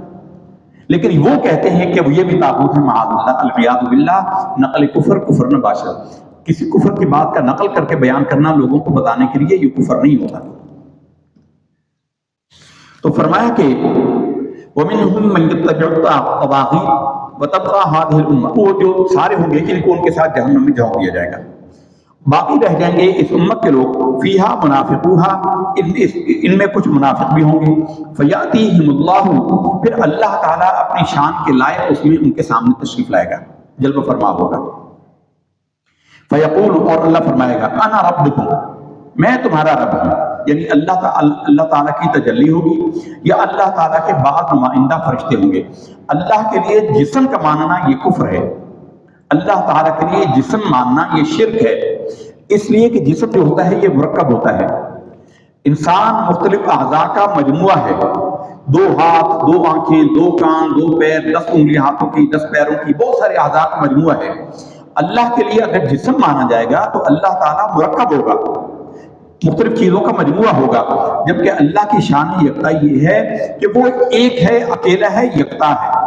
لیکن وہ کہتے ہیں کہ وہ یہ بھی طاغوت ہے، معاذ اللہ، العیاذ باللہ، نقل کفر نباشر، کسی کفر کی بات کا نقل کر کے بیان کرنا لوگوں کو بتانے کے لیے، یہ کفر نہیں ہوتا۔ تو فرمایا کہ وَمِنْهُمْ مَنْ يَتَّبِعُ الطَّغَاوِيلَ وَتَبْقَى هَٰذِهِ الْأُمَّةُ، وہ جو سارے ہوں گے ان کو ان کے ساتھ جہنم میں جھونک دیا جائے گا، باقی رہ جائیں گے اس امت کے لوگ، فیہا منافقوہا، ان میں کچھ منافق بھی ہوں گے، فیاتیہم اللہ، پھر اللہ تعالیٰ اپنی شان کے لائق اس میں ان کے سامنے تشریف لائے گا، جلوہ فرما ہوگا، فیقول، اور اللہ فرمائے گا، انا ربکم، میں تمہارا رب ہوں، یعنی اللہ تعالیٰ کی تجلی ہوگی، یا اللہ تعالیٰ کے بعض نمائندہ فرشتے ہوں گے۔ اللہ کے لیے جسم کا ماننا یہ کفر ہے، اللہ تعالیٰ کے لیے جسم ماننا یہ شرک ہے، اس لیے کہ جسم جو ہوتا ہے یہ مرکب ہوتا ہے، انسان مختلف اعضاء کا مجموعہ ہے، 2 ہاتھ، 2 آنکھیں، 2 کان، 2 پیر، 10 انگلیاں ہاتھوں کی، 10 پیروں کی، بہت سارے اعضاء کا مجموعہ ہے۔ اللہ کے لیے اگر جسم مانا جائے گا تو اللہ تعالیٰ مرکب ہوگا، مختلف چیزوں کا مجموعہ ہوگا، جبکہ اللہ کی شان یکتا یہ ہے کہ وہ ایک ہے، اکیلا ہے، یکتا ہے۔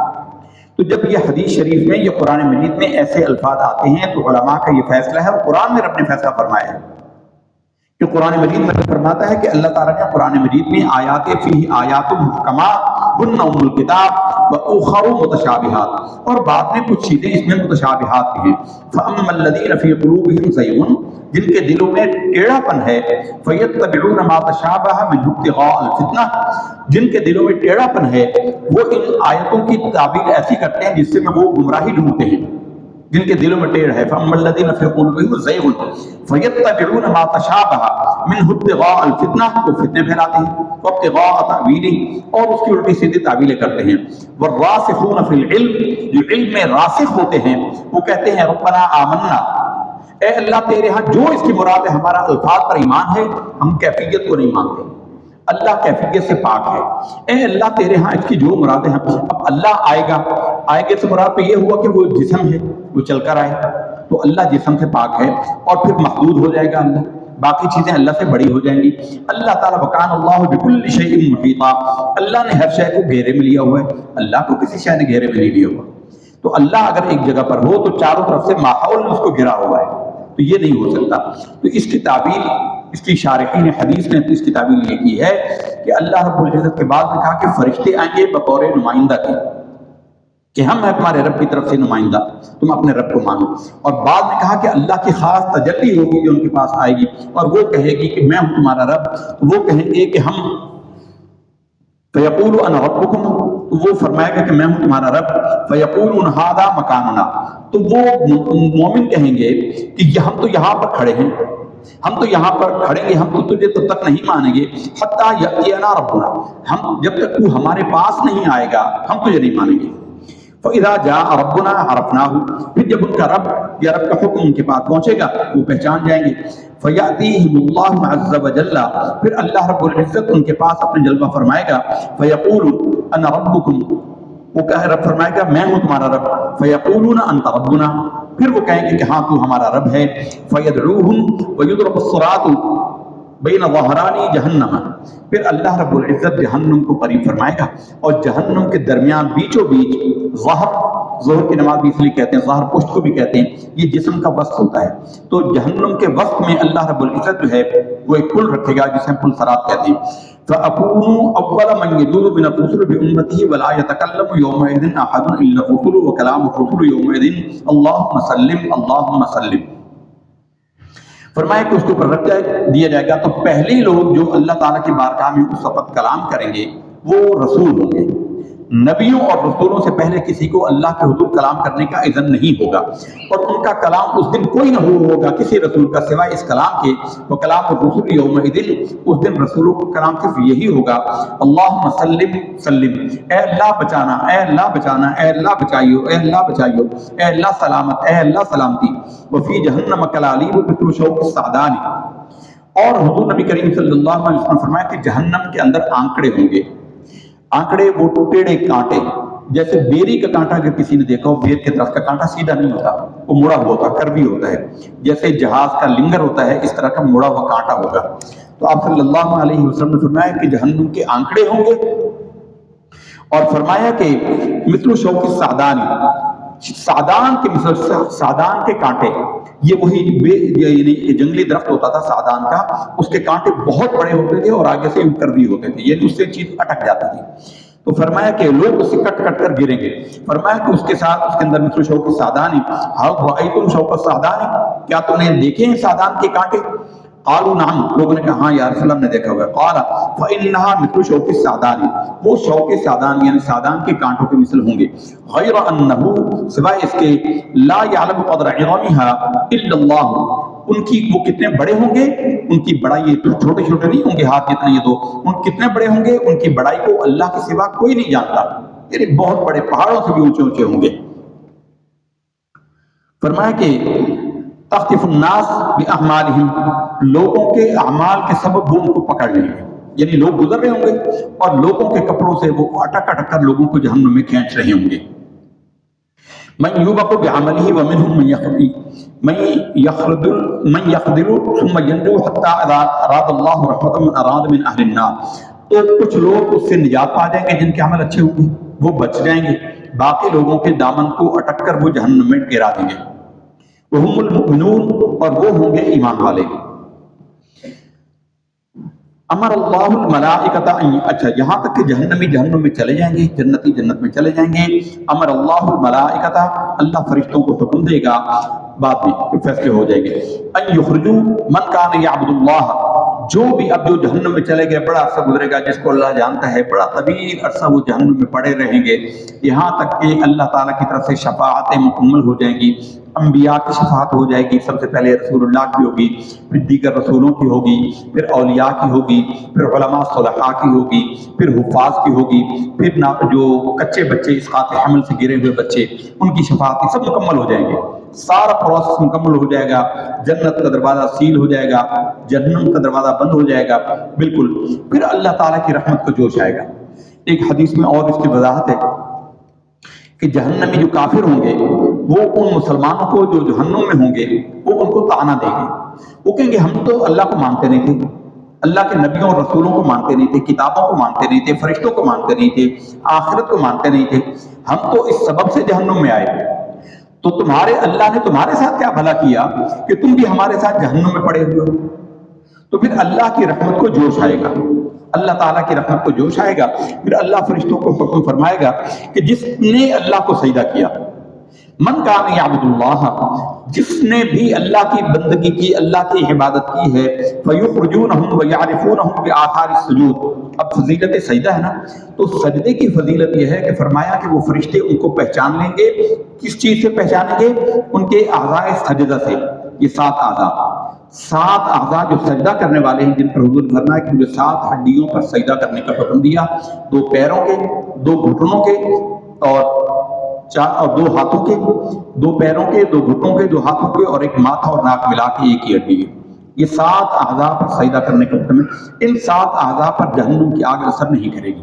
تو جب یہ حدیث شریف میں، یہ قرآن مجید میں ایسے الفاظ آتے ہیں تو علماء کا یہ فیصلہ ہے، اور قرآن میں رب نے فیصلہ فرمایا ہے کہ قرآن مجید میں فرماتا ہے کہ اللہ تعالیٰ نے قرآن مجید میں آیات فیہ آیات محکمات ہن ام الکتاب واخر متشابہات، اور بعد میں کچھ چیزیں اس میں متشابہات بھی ہیں، فاما الذین فی قلوبہم زیغ، جن کے دلوں میں ٹیڑھا پن ہے، فیتبعون ما تشابہ منہ ابتغاء الفتنہ، جن کے دلوں میں ٹیڑھا پن ہے وہ ان آیتوں کی تعبیر ایسی کرتے ہیں جس سے میں وہ گمراہی ڈھونڈتے ہیں، جن کے دلوں میں ٹیڑھ ہے، فَأَمَّا الَّذِينَ فِي قُلُوبِهِمْ زَيْغٌ فَيَتَّبِعُونَ مَا تَشَابَهَ مِنْهُ ابْتِغَاءَ الْفِتْنَةِ، وہ فتنے پھیلاتے ہیں، وَابْتِغَاءَ تَأْوِيلِهِ، اور اس کی الٹی سیدھی تعویلیں کرتے ہیں، وَالرَّاسِخُونَ فِي الْعِلْمِ، جو علم میں راسخ ہوتے ہیں وہ کہتے ہیں ربنا آمنا، اے اللہ تیرے ہاں جو اس کی مراد ہے ہمارا الفاظ پر ایمان ہے، ہم کیفیت کو نہیں مانتے، اللہ کیفیت سے پاک ہے، اے اللہ تیرے ہاں اس کی جو مراد ہے۔ اب اللہ آئے گے سے مراد تو یہ ہوا کہ وہ جسم ہے، وہ چل کر آئے، تو اللہ جسم سے پاک ہے، اور پھر محدود ہو جائے گا اللہ، باقی چیزیں اللہ سے بڑی ہو جائیں گی۔ اللہ تعالیٰ وکان اللہ بکل شیء محیطا، اللہ نے ہر شے کو گھیرے میں لیا ہوا ہے، اللہ کو کسی شے نے گھیرے میں نہیں لیا ہوا، تو اللہ اگر ایک جگہ پر ہو تو چاروں طرف سے ماحول نے اس کو گھرا ہوا ہے، تو یہ نہیں ہو سکتا۔ تو اس کی تعبیر، اس کی شارحین حدیث نے اس کی تعبیر یہ کی ہے کہ اللہ رب العزت کے بعد نے کہا کہ فرشتے آئیں گے بطور نمائندہ کے، کہ ہم ہیں تمہارے رب کی طرف سے نمائندہ، تم اپنے رب کو مانو، اور بعد میں کہا کہ اللہ کی خاص تجلی ہوگی جو ان کے پاس آئے گی، اور وہ کہے گی کہ میں ہوں تمہارا رب، تو وہ کہیں گے کہ ہم، فیقول انا ربکم، وہ فرمائے گا کہ میں ہوں تمہارا رب، فیقولون ھذا مکاننا، تو وہ مومن کہیں گے کہ ہم تو یہاں پر کھڑے ہیں، ہم تو یہاں پر کھڑیں گے، ہم تو تجھے تب تک نہیں مانیں گے حتیٰ یأتینا ربنا، ہم جب تک تو ہمارے پاس نہیں آئے گا ہم تجھے نہیں مانیں گے۔ فَإِذَا جَاءَ رَبُّنَا عَرَفْنَاهُ، پھر جب ان کا رب یا رب کا حکم ان کے پاس پہنچے گا وہ پہچان جائیں گے۔ فَيَأْتِيهِمُ اللَّهُ عَزَّ وَجَلَّ، پھر اللہ رب العزت ان کے پاس اپنے جلوہ فرمائے گا، فَيَقُولُ أَنَا رَبُّكُمْ، وہ کہے رب فرمائے گا میں ہوں تمہارا رب، فَيَقُولُونَ أَنْتَ رَبُّنَا، پھر وہ کہیں گے کہ ہاں تو ہمارا رب ہے، فَيَدْعُوهُمْ وَيُضْرَبُ الصِّرَاطُ بین ظہرانی جہنم، پھر اللہ رب العزت جہنم کو قریب فرمائے گا، اور جہنم کے درمیان بیچوں بیچ ظہر کی نماز بھی اس لیے کہتے ہیں، ظہر پشت کو بھی کہتے ہیں، یہ جسم کا وسط ہوتا ہے، تو جہنم کے وسط میں اللہ رب العزت جو ہے وہ ایک پل رکھے گا جسے ہم پل صراط کہتے ہیں۔ فَأَكُونُ أَوَّلَ مَنْ يَدُورُ بِنَ الرُّسُلِ بِأُمَّتِهِ وَلَا يَتَكَلَّمُ يَوْمَئِذٍ أَحَدٌ إِلَّا الرُّسُلُ وَكَلَامُ الرُّسُلِ يَوْمَئِذٍ اللَّهُمَّ سَلِّمْ اللَّهُمَّ سَلِّمْ۔ فرمایا کہ اس کے اوپر رکھ دیا جائے گا، تو پہلے لوگ جو اللہ تعالیٰ کی بارگاہ میں اس وقت کلام کریں گے وہ رسول ہوں گے۔ نبیوں اور رسولوں سے پہلے کسی کو اللہ کے حضور کلام کرنے کا اذن نہیں ہوگا، اور ان کا کلام اس دن کوئی نہ ہوگا کسی رسول کا سوائے اس کلام کے، وہ کلام الرسول یومئذ، اس دن رسولوں کا کلام صرف یہی ہوگا، اللہم سلم سلم، اے اللہ بچانا، اے اللہ بچانا، اے اللہ بچائیو، اے اللہ بچائیو، اے اللہ سلامت، اے اللہ سلامتی۔ وفی جہنم کلالیب مثل شوک السعدان، اور حضور نبی کریم صلی اللہ علیہ وسلم فرمایا کہ جہنم کے اندر آنکڑے ہوں گے، آنکڑے وہ ٹیڑے کانٹے، جیسے بیری کا کانٹا اگر کسی نے دیکھا ہو، بیر کے درخت کا کانٹا سیدھا نہیں ہوتا، وہ مڑا ہوا ہوتا، کروی ہوتا ہے، جیسے جہاز کا لنگر ہوتا ہے اس طرح کا مڑا ہوا کانٹا ہوگا۔ تو آپ صلی اللہ علیہ وسلم نے فرمایا کہ جہنم کے آنکڑے ہوں گے، اور فرمایا کہ مثل شوک السعدان، سعدان کے مثل، سعدان کے کانٹے، یہ وہی یعنی جنگلی درخت ہوتا تھا سعدان کا، اس کے کانٹے بہت بڑے ہوتے تھے اور آگے سے کروی ہوتے تھے، یعنی اس سے چیز اٹک جاتی تھی۔ تو فرمایا کہ لوگ اس سے کٹ کٹ کر گریں گے۔ فرمایا کہ اس کے ساتھ اس کے اندر مثل شوک السعدان، ہاؤ رأیتم شوک السعدان، کیا تم نے دیکھے ہیں سعدان کے کانٹے؟ قالوا نعم، لوگوں نے کہا ہاں یا رسول اللہ نے دیکھا ہوا ہے۔ قال فإنها مثل شوک السعدان، وہ شوک سعدان یعنی سعدان کے کانٹوں کے مثل ہوں گے، غیر انہ، سوائے اس کے، لا يعلم قدر عظمها الا اللہ، ان کی وہ کتنے بڑے ہوں گے، ان کی بڑائی، یہ چھوٹے چھوٹے نہیں ہوں گے ہاتھ جتنے یہ دو، ان کتنے بڑے ہوں گے، ان کی بڑائی کو اللہ کے سوا کوئی نہیں جانتا، یعنی بہت بڑے، پہاڑوں سے بھی اونچے اونچے ہوں گے۔ فرمایا کہ تخطف الناس باعمالہم، لوگوں کے اعمال کے سبب وہ ان کو پکڑ لیں گے، یعنی لوگ گزر رہے ہوں گے اور لوگوں کے کپڑوں سے وہ اٹک اٹک کر لوگوں کو جہنم میں کھینچ رہے ہوں گے۔ من یوبق بعملہ ومنہم من یخذل ثم ینجو حتی اذا اراد اللہ رحمۃ من اراد من اہل النار، تو کچھ لوگ اس سے نجات پا جائیں گے جن کے عمل اچھے ہوں گے، وہ بچ جائیں گے، باقی لوگوں کے دامن کو اٹک کر وہ جہنم میں گرا دیں گے۔ وہم المؤمنون، اور وہ ہوں گے ایمان والے۔ امر اللہ الملائکۃ، اچھا یہاں تک کہ جہنمی جہنم میں چلے جائیں گے، جنتی جنت میں چلے جائیں گے۔ امر اللہ الملائکۃ، اللہ فرشتوں کو حکم دے گا، بعد میں فیصلے ہو جائیں گے، ان یخرجوا من کان یعبد اللہ، جو بھی اب جو جہنم میں چلے گئے، بڑا عرصہ گزرے گا، جس کو اللہ جانتا ہے، بڑا طویل عرصہ وہ جہنم میں پڑے رہیں گے، یہاں تک کہ اللہ تعالیٰ کی طرف سے شفاعتیں مکمل ہو جائیں گی، انبیاء کی شفاعت ہو جائے گی، سب سے پہلے رسول اللہ کی ہوگی، پھر دیگر رسولوں کی ہوگی، پھر اولیاء کی ہوگی، پھر علماء صلحاء کی ہوگی، پھر حفاظ کی ہوگی، پھر جو کچے بچے، اسقاط حمل سے گرے ہوئے بچے، ان کی شفاعت سب مکمل ہو جائیں گے، سارا پروسیس مکمل ہو جائے گا، جنت کا دروازہ سیل ہو جائے گا، جہنم کا دروازہ بند ہو جائے گا بالکل، پھر اللہ تعالیٰ کی رحمت کا جوش آئے گا۔ ایک حدیث میں اور اس کی وضاحت ہے کہ جہنمی جو کافر ہوں گے وہ ان مسلمانوں کو جو جہنم میں ہوں گے وہ ان کو طعنہ دیں گے، وہ کہیں گے ہم تو اللہ کو مانتے نہیں تھے، اللہ کے نبیوں اور رسولوں کو مانتے نہیں تھے، کتابوں کو مانتے نہیں تھے، فرشتوں کو مانتے نہیں تھے، آخرت کو مانتے نہیں تھے، ہم تو اس سبب سے جہنم میں آئے، تو تمہارے اللہ نے تمہارے ساتھ کیا بھلا کیا کہ تم بھی ہمارے ساتھ جہنم میں پڑے ہوئے ہو؟ تو پھر اللہ کی رحمت کو جوش آئے گا، اللہ تعالیٰ کی رحمت کو جوش آئے گا، پھر اللہ فرشتوں کو حکم فرمائے گا کہ جس نے اللہ کو سجدہ کیا، من کان یعبد اللہ، جس نے بھی اللہ کی بندگی کی، اللہ کی عبادت کی ہے، فیخرجونہم ویعرفونہم بآثار السجود، اب فضیلت سجدہ ہے نا، تو سجدے کی فضیلت یہ ہے کہ فرمایا کہ وہ فرشتے ان کو پہچان لیں گے، کس چیز سے پہچانیں گے؟ ان کے اعضاء سجدہ سے، یہ 7 اعضاء جو سجدہ کرنے والے ہیں، جن پر حضور نے فرمایا کہ مجھے 7 ہڈیوں پر سجدہ کرنے کا حکم دیا، 2 پیروں کے، 2 گھٹنوں کے، اور 2 ہاتھوں کے، 2 پیروں کے، 2 گھٹنوں کے، 2 ہاتھوں کے، اور ایک ماتھا اور ناک ملا کے ایک ہی ہڈی ہے، یہ 7 اعضاء پر سجدہ کرنے کا حکم ہے۔ ان 7 اعضاء پر جہنم کی آگ اثر نہیں کرے گی،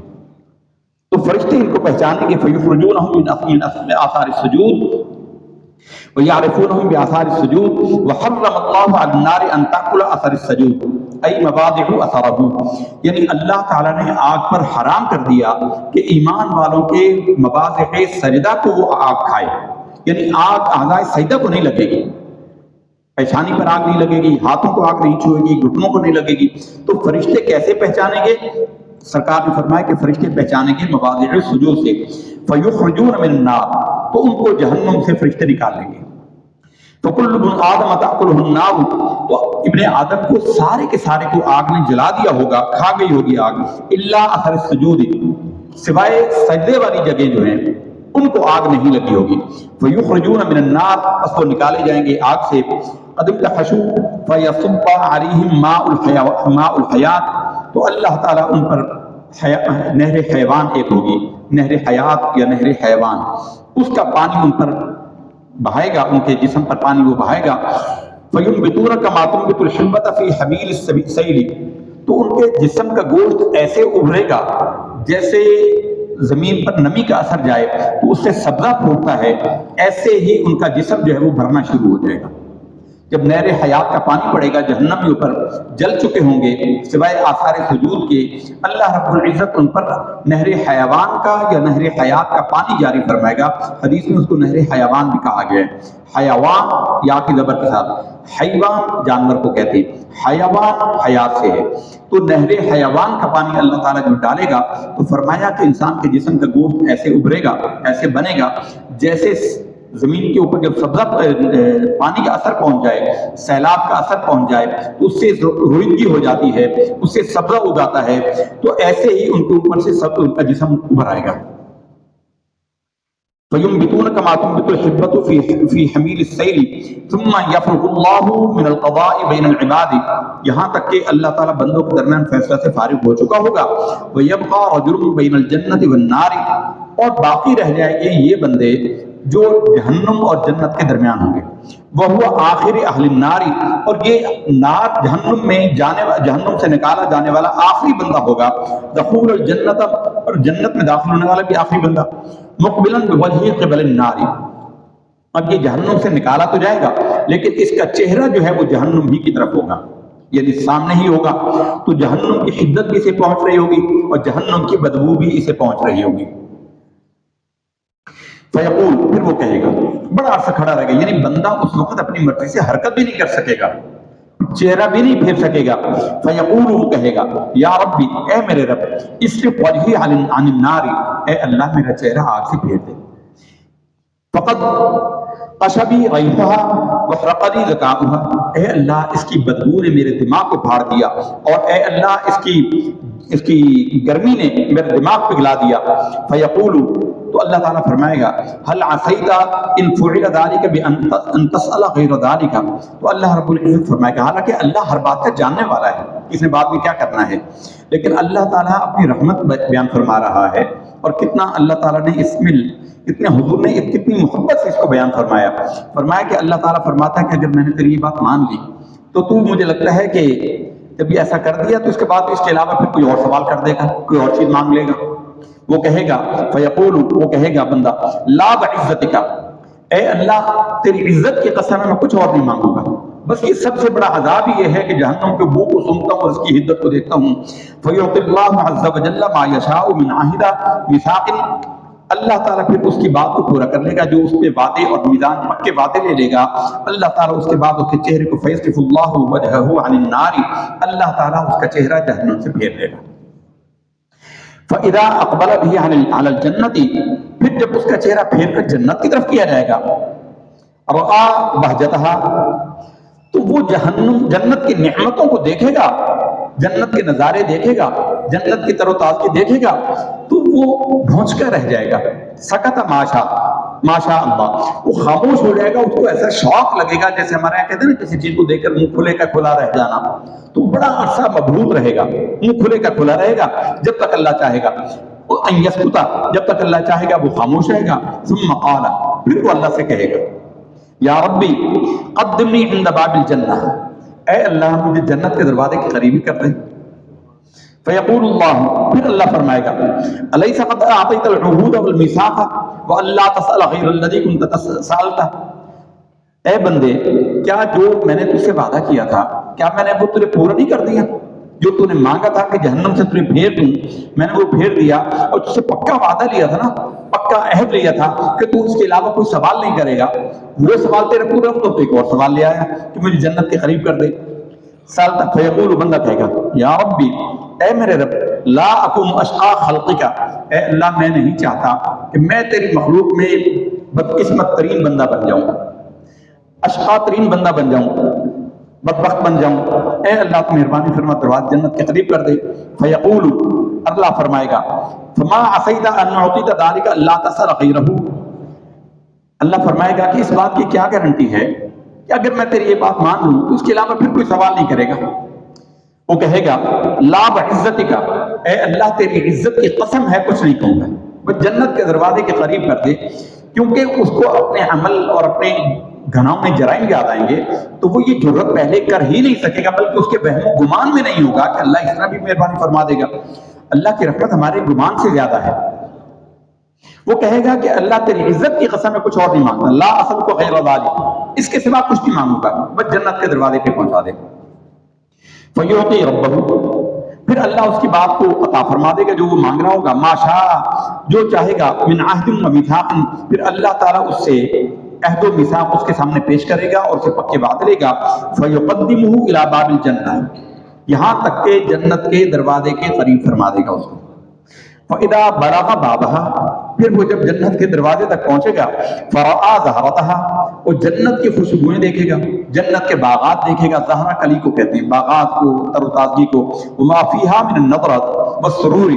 تو فرشتے ان کو پہچانیں گے، فیخرجونہم من آثار السجود وَيَعْرِفُونَهُمْ بِآثَارِ السُّجُودِ وَحَرَّمَ اللَّهُ عَلَى النَّارِ أَن تَأْكُلَ أَثَرَ السُّجُودِ أي مَبَادِعُ أَثَرَهُ، یعنی اللہ تعالیٰ نے آگ پر حرام کر دیا کہ ایمان والوں کے مواضع سجدہ کو وہ آگ کھائے، یعنی آگ اعضاء سجدہ کو نہیں لگے گی، پیشانی پر آگ نہیں لگے گی، ہاتھوں کو آگ نہیں چھوئے گی، گھٹنوں کو نہیں لگے گی، تو فرشتے کیسے پہچانیں گے؟ سرکار نے فرمایا کہ فرشتے پہچانیں گے مواضع سجود سے، فَيُخْرِجُونَ مِنَ النَّارِ، تو ان کو جہنم سے فرشتے نکال لیں گے، فَكُلُّ ابْنِ آدَمَ تَأْكُلُهُ النَّارُ، تو ابن آدم کو سارے کے سارے کو آگ نے جلا دیا ہوگا، کھا گئی ہوگی آگ، الا اثر السجود، سوائے سجدے والی جگہ جو ہیں ان کو آگ نہیں لگی ہوگی، فَيُخْرِجُونَ مِنَ النَّارِ، اس کو نکالے جائیں گے آگ سے، قَدْ امْتَحَشُوا فَيَصُبَّ عَلَيْهِمْ مَاءُ الْحَيَاةِ، تو اللہ تعالیٰ ان پر نہر حیوان ایک ہوگی، نہر حیات یا نہر حیوان، اس کا پانی ان پر بہائے گا، ان کے جسم پر پانی وہ بہائے گا، فَيُنْبِتُونَ كَمَا تُنْبِتُ الْحِبَّةَ فِي حَبِيلِ السَّيْلِ، تو ان کے جسم کا گوشت ایسے ابھرے گا جیسے زمین پر نمی کا اثر جائے تو اس سے سبزہ پھوٹتا ہے، ایسے ہی ان کا جسم جو ہے وہ بھرنا شروع ہو جائے گا۔ جب نہر حیات کا پانی پڑے گا، جہنمی اوپر جل چکے ہوں گے سوائے آثار سجود کے، اللہ رب العزت ان پر نہر حیوان کا یا نہر حیات کا پانی جاری فرمائے گا۔ حدیث میں اس کو نہر حیوان بھی کہا گیا ہے۔ حیوان یا کی زبر کے ساتھ، حیوان جانور کو کہتے ہیں، حیوان حیات سے ہے، تو نہر حیوان کا پانی اللہ تعالیٰ جو ڈالے گا تو فرمایا کہ انسان کے جسم کا گوشت ایسے ابھرے گا، ایسے بنے گا جیسے زمین کے اوپر جب سبزہ پانی کا اثر پہنچ جائے، سیلاب کا اثر پہنچ جائے تو اس سے روئندگی ہو جاتی ہے، اس سے سبزہ اگاتا ہے، تو ایسے ہی ان کے اوپر سے سب ان کا جسم ابھر آئے گا۔ فَيُنْبِتُونَ كَمَا تُنْبِتُ الْحِبَّةُ فِي حَمِيلِ السَّيْلِ ثُمَّ يَفْرُغُ اللَّهُ مِنَ الْقَضَاءِ بَيْنَ الْعِبَادِ، یہاں تک کہ اللہ تعالیٰ بندوں کے درمیان فیصلہ سے فارغ ہو چکا ہوگا۔ وَيَبْقَى رَجُلٌ بَيْنَ الْجَنَّةِ وَالنَّارِ، اور باقی رہ جائیں گے یہ بندے جو جہنم اور جنت کے درمیان ہوں گے۔ وَهُوَ آخِرِ أَهْلِ النَّارِ، اور یہ نار جہنم میں جہنم سے نکالا جانے والا آخری بندہ ہوگا۔ دخول الجنت، اور جنت میں داخل ہونے والا بھی آخری بندہ۔ مقبلاً بوجهه قبل النار، اب یہ جہنم سے نکالا تو جائے گا لیکن اس کا چہرہ جو ہے وہ جہنم ہی کی طرف ہوگا، یعنی سامنے ہی ہوگا، تو جہنم کی شدت بھی اسے پہنچ رہی ہوگی اور جہنم کی بدبو بھی اسے پہنچ رہی ہوگی۔ فیقول، پھر وہ کہے گا، بڑا عرصہ کھڑا رہے گا، یعنی بندہ اس وقت اپنی مرضی سے حرکت بھی نہیں کر سکے گا، چہرہ بھی نہیں پھیر سکے گا۔ فیقول، وہ کہے گا، یا ربی، اے میرے رب، اصرف وجہی عن النار، اے اللہ میرا چہرہ آگ سے پھیر دے۔ فقد قشبی ریحها وحرقنی ذکاؤها، اے اللہ اس کی بدبو نے میرے دماغ کو پھاڑ دیا، اور اے اللہ اس کی گرمی نے میرے دماغ پگھلا دیا۔ فیقول، تو اللہ تعالیٰ فرمائے گا، هل عصیت ان فعل ذلك بان تسأل غیر ذلك، تو اللہ رب العزت فرمائے گا، حالانکہ اللہ ہر بات کا جاننے والا ہے، اس نے بات میں کیا کرنا ہے، لیکن اللہ تعالیٰ اپنی رحمت بیان فرما رہا ہے، اور کتنا اللہ تعالیٰ نے اس میں اتنے حضور نے کتنی محبت سے اس کو بیان فرمایا کہ اللہ تعالیٰ فرماتا ہے کہ اگر میں نے تیری یہ بات مان لی تو مجھے لگتا ہے کہ جب یہ ایسا کر دیا تو اس کے بعد اس کے علاوہ پھر کوئی اور سوال کر دے گا، کوئی اور چیز مانگ لے گا۔ وہ کہے گا، فیقول، وہ کہے گا بندہ، لا بعزتک، اے اللہ تیری عزت کی قسم میں کچھ اور نہیں مانگوں گا، بس یہ سب سے بڑا عذاب یہ ہے کہ جہنم کے بو کو سنتا ہوں اور اس کی حدت کو دیکھتا ہوں۔ فیعطی اللہ عز وجل ما یشاء من عہد میثاق، اللہ تعالیٰ پھر اس کی بات کو پورا کر لے گا جو اس پہ وعدے اور میزان پکے وعدے لے لے گا۔ اللہ تعالیٰ اس کے بعد اس کے چہرے کو فیصرف اللہ وجہہ عن النار، اللہ تعالیٰ اس کا چہرہ جہنم سے پھیر لے گا۔ فَإِذَا أَقْبَلَ بِهِ عَلَى الْجَنَّةِ، پھر جب اس کا چہرہ پھیر کر جنت کی طرف کیا جائے گا، رَآ بَهْجَتَهَا، تو وہ جنت کی نعمتوں کو دیکھے گا، جنت کے نظارے دیکھے گا، جنت کی تر و تازگی دیکھے گا، تو وہ بھونچ کر رہ جائے گا۔ سکت ماشاء اللہ، وہ خاموش ہو جائے گا، اس کو ایسا شوق لگے گا جیسے ہمارے یہاں کہتے ہیں نا کسی چیز کو دیکھ کر منہ کھلے کا کھلا رہ جانا، تو بڑا عرصہ مبہوت رہے گا، منہ کھلے کا کھلا رہے گا جب تک اللہ چاہے گا، ان یسکتا، جب تک اللہ چاہے گا وہ خاموش رہے گا۔ ثم قال، پھر وہ اللہ سے کہے گا، یا ربی قدمنی عند باب الجنہ، اے اللہ مجھے جنت کے دروازے کی قریبی کر دے۔ فیقول اللہ، پھر اللہ فرمائے گا، الیس قد اعطیت العہود والمیثاق والا تسأل غیر الذی کنت سألتہ، اے بندے کیا جو میں نے تجھ سے وعدہ کیا تھا کیا میں نے وہ تجھے پورا نہیں کر دیا؟ جو تو نے مانگا تھا کہ جہنم سے تجھے پھیر دوں، میں نے وہ پھیر دیا، اور تجھ سے پکا وعدہ لیا تھا نا، پکا عہد لیا تھا کہ تو اس کے علاوہ کوئی سوال نہیں کرے گا، وہ سوال تیرا پورا ہو تو ایک اور سوال لے آیا کہ مجھے جنت کے قریب کر دے۔ سالتا، فیقول، بندہ کہے گا، یا ربی، اے میرے رب، لا اکن اشقا خلقک، اے اللہ میں نہیں چاہتا کہ میں تیری مخلوق میں بدقسمت ترین بندہ بن جاؤں، اشقا ترین بندہ بن جاؤں، بدبخت بن جاؤں، اے اللہ تو مہربانی فرما دروازے جنت کے قریب کر دے۔ فیقول، اللہ فرمائے گا، فما عصیت ان اعطیت ذلک الا تسأل غیرہ، اللہ فرمائے گا کہ اس بات کی کیا گارنٹی ہے کہ اگر میں تیری یہ بات مان لوں تو اس کے علاوہ پھر کوئی سوال نہیں کرے گا۔ وہ کہے گا، لا بعزتک، اے اللہ تیری عزت کی قسم ہے کچھ نہیں کہوں گا، بس جنت کے دروازے کے قریب کر دے، کیونکہ اس کو اپنے عمل اور اپنے گناہوں میں جرائم یاد آئیں گے تو وہ یہ جرت پہلے کر ہی نہیں سکے گا، بلکہ اس کے وہم و گمان میں نہیں ہوگا کہ اللہ اس طرح بھی مہربانی فرما دے گا۔ اللہ کی رحمت ہمارے گمان سے زیادہ ہے، وہ کہے گا کہ اللہ تیری عزت کی قسم میں کچھ اور نہیں مانگتا، لا اصل کو غیر ذالک، اس کے سوا کچھ نہیں مانگوں گا، بس جنت کے دروازے پہ پہنچا دے۔ فیعطی ربہ، پھر اللہ اس کی بات کو عطا فرما دے گا جو وہ مانگ رہا ہوگا، ما شاء، جو چاہے گا، من عہد و میثاق، پھر اللہ تعالیٰ اس سے عہد و میثاق اس کے سامنے پیش کرے گا اور اسے پکے وعدے لے گا، فیقدمہ الی باب الجنہ، یہاں تک کہ جنت کے دروازے کے قریب فرما دے گا اس کو۔ فَإِذَا بَلَغَ بَابَهَا، پھر وہ جب جنت کے دروازے تک پہنچے گا، فَرَآ زَهْرَتَهَا، وہ جنت کی خوشبوئیں دیکھے گا، جنت کے باغات دیکھے گا، زہرہ کلی کو کہتے ہیں، باغات کو، تر و تازگی کو، وَمَا فِيهَا مِنَ النَّضْرَةِ وَالسُّرُورِ،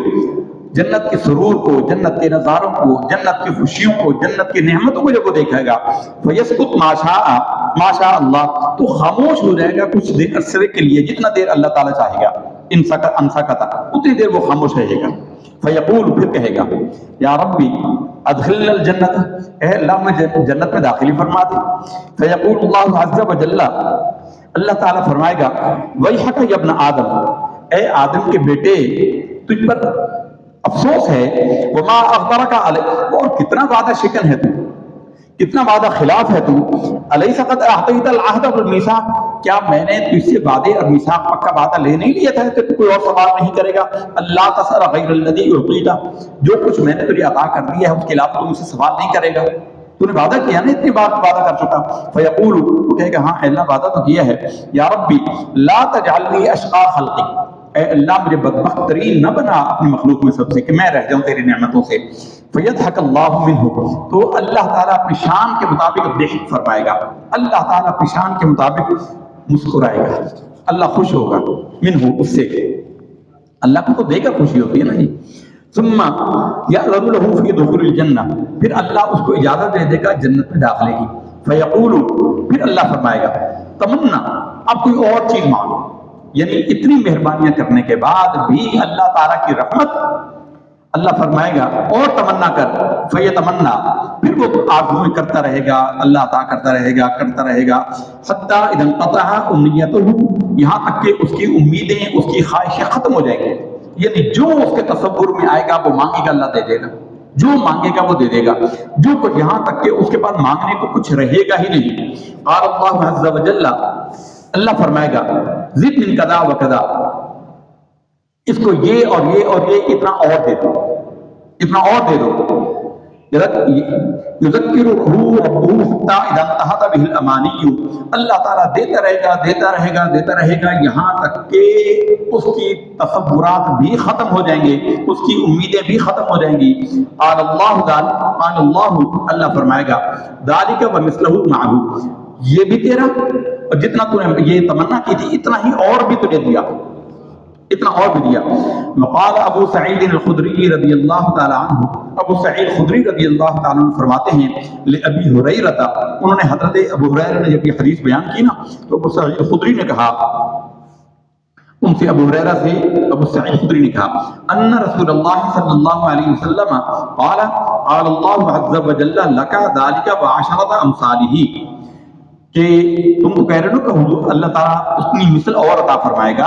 جنت کے سرور کو، جنت کے نظاروں کو، جنت کی خوشیوں کو، جنت کی نعمتوں کو جب وہ دیکھے گا، فَيَسْكُتْ مَا شَاءَ اللَّهُ، تو خاموش ہو جائے گا کچھ دیر عرصے کے لیے، جتنا دیر اللہ تعالیٰ چاہے گا، انسکتا، اتنی دیر وہ خاموش رہے گا۔ فیقول، پھر کہے گا، یا ربی ادخلنا الجنت، اے اللہ مجھے جنت میں داخلی فرما دے۔ فیقول اللہ عز و جل، اللہ تعالیٰ فرمائے گا، ویحک یا ابن آدم، اے آدم کے بیٹے، تجھ پر افسوس ہے، وما اغدرک علی، اور کتنا وعدہ شکن ہے تو، کتنا وعدہ خلاف ہے تو، الیس قد اعطیت العہد والمیثاق، کیا میں نے تجھ سے وعدے اور میثاق پکا وعدہ لے نہیں لیا تھا کہ کوئی اور سوال نہیں کرے گا، اللہ تسأل غیر الذی اعطیت، جو کچھ میں نے تجھے عطا کر دیا ہے اس کے علاوہ تو مجھ سے سوال نہیں کرے گا، تو نے وعدہ کیا نا، اتنی بار وعدہ کر چکا۔ فیقول، وہ کہے گا ہاں اللہ وعدہ تو کیا ہے، یا ربی لا تجعلنی اشقا خلقی، اے اللہ مجھے بدبخت ترین نہ بنا اپنی مخلوق میں سب سے، کہ میں رہ جاؤں تیری نعمتوں سے۔ فیضحک اللہ منہ، تو اللہ تعالیٰ اپنی شان کے مطابق ضحک فرمائے گا، اللہ تعالیٰ اپنی شان کے مطابق مسکرائے گا، اللہ خوش ہوگا منہ، اس سے، اللہ کو تو دے کر خوشی ہوتی ہے نا جی۔ ثم یأذن له فی دخول الجنہ، پھر اللہ اس کو اجازت دے دے گا جنت میں داخلے کی۔ فیقول، پھر اللہ فرمائے گا، تمنا، اب کوئی اور چیز مانگو، یعنی اتنی مہربانیاں کرنے کے بعد بھی اللہ تعالیٰ کی رحمت، اللہ فرمائے گا اور تمنا کر، فیتمنا، پھر وہ آرزویں کرتا رہے گا، اللہ عطا کرتا رہے گا، کرتا رہے گا، حتی اذا انقطع امنیتہ، یہاں تک کہ اس کی امیدیں، اس کی خواہشیں ختم ہو جائیں گی، یعنی جو اس کے تصور میں آئے گا وہ مانگے گا، اللہ دے دے گا، جو مانگے گا وہ دے دے گا، جو کچھ، یہاں تک کہ اس کے پاس مانگنے کو کچھ رہے گا ہی نہیں۔ قال اللہ عز و جل، اللہ فرمائے گا، زد من کذا و کذا، اس کو یہ اور یہ اور یہ اتنا اور دے دو، اتنا اور دے دو۔ یذکرہ ربہ حتی اذا انتہت بہ الامانی، اللہ تعالیٰ دیتا رہے گا، دیتا رہے گا، دیتا رہے گا، یہاں تک کہ اس کی تصورات بھی ختم ہو جائیں گے، اس کی امیدیں بھی ختم ہو جائیں گی۔ قال اللہ، اللہ فرمائے گا، ذالک ومثلہ معہ، یہ بھی تیرا، اور جتنا تو نے یہ تمنا کی تھی اتنا ہی اور بھی تجھے دیا، اتنا اور بھی دیا۔ وقال ابو سعید الخدری رضی اللہ تعالی عنہ، ابو سعید خدری رضی اللہ تعالی عنہ فرماتے ہیں، لأبی ہریرہ، انہوں نے حضرت ابو ہریرہ نے جب یہ حدیث بیان کی نا، تو ابو سعید خدری نے کہا، ان سے ابو ہریرہ سے ابو سعید خدری نے کہا، ان رسول اللہ صلی اللہ علیہ وسلم قال اللہ عز و جل لک ذالک وعشرۃ امثالہ، کہ تم تو کہہ رہے ہو کہ حضور اللہ تعالیٰ اتنی مثل اور عطا فرمائے گا،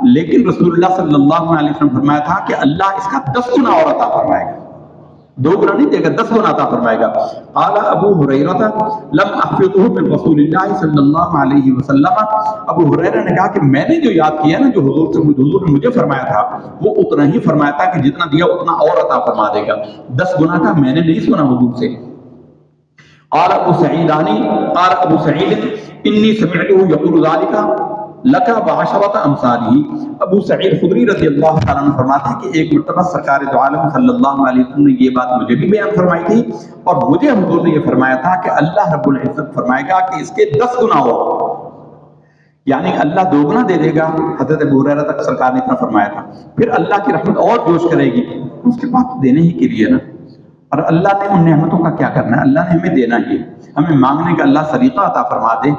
لیکن رسول اللہ صلی اللہ علیہ وسلم فرمایا تھا کہ اللہ اس کا 10 گنا اور عطا فرمائے گا، 2 گنا نہیں دے گا، 10 گنا عطا فرمائے گا۔ قال ابو ہریرہ لم احفظه من رسول اللہ صلی اللہ علیہ وسلم، ابو ہریرہ نے کہا کہ میں نے جو یاد کیا نا، جو حضور نے مجھے فرمایا تھا، وہ اتنا ہی فرمایا تھا کہ جتنا دیا اتنا اور عطا فرما دے گا، 10 گنا کا میں نے نہیں سنا حضور سے۔ قال ابو سعید انی سمعته یقول ذلك لک وعشرۃ امثالہ، ابو سعید خدری رضی اللہ تعالیٰ عنہ فرماتے ہیں کہ ایک مرتبہ سرکار دو عالم صلی اللہ علیہ وسلم نے یہ بات مجھے بھی بیان فرمائی تھی، اور مجھے حضور نے یہ فرمایا تھا کہ اللہ رب العزت فرمائے گا کہ اس کے 10 گنا ہو، یعنی اللہ 2 گنا دے دے گا، حضرت ابو ہریرہ تک سرکار نے اتنا فرمایا تھا، پھر اللہ کی رحمت اور جوش کرے گی، اس کے بعد دینے ہی کے لیے نا، اور اللہ نے ان نعمتوں کا کیا کرنا ہے، اللہ نے ہمیں دینا ہی ہے، ہمیں مانگنے کا اللہ طریقہ عطا فرما دے۔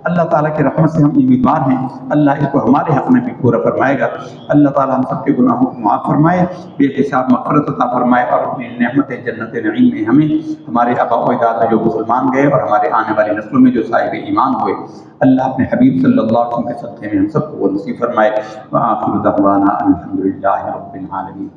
اللہ تعالیٰ کی رحمت سے ہم امیدوار ہیں، اللہ اس کو ہمارے حق میں بھی پورا فرمائے گا۔ اللہ تعالیٰ ہم سب کے گناہوں کو معاف فرمائے، بے حساب مغفرت عطا فرمائے، اور اپنی نعمت جنت نعیم میں ہمیں، ہمارے آباء و اجداد جو مسلمان گئے اور ہمارے آنے والی نسلوں میں جو صاحب ایمان ہوئے، اللہ اپنے حبیب صلی اللہ علیہ وسلم کے صدقے میں ہم سب کو نصیب فرمائے۔ وآخر دعوانا الحمد للہ رب العالمین۔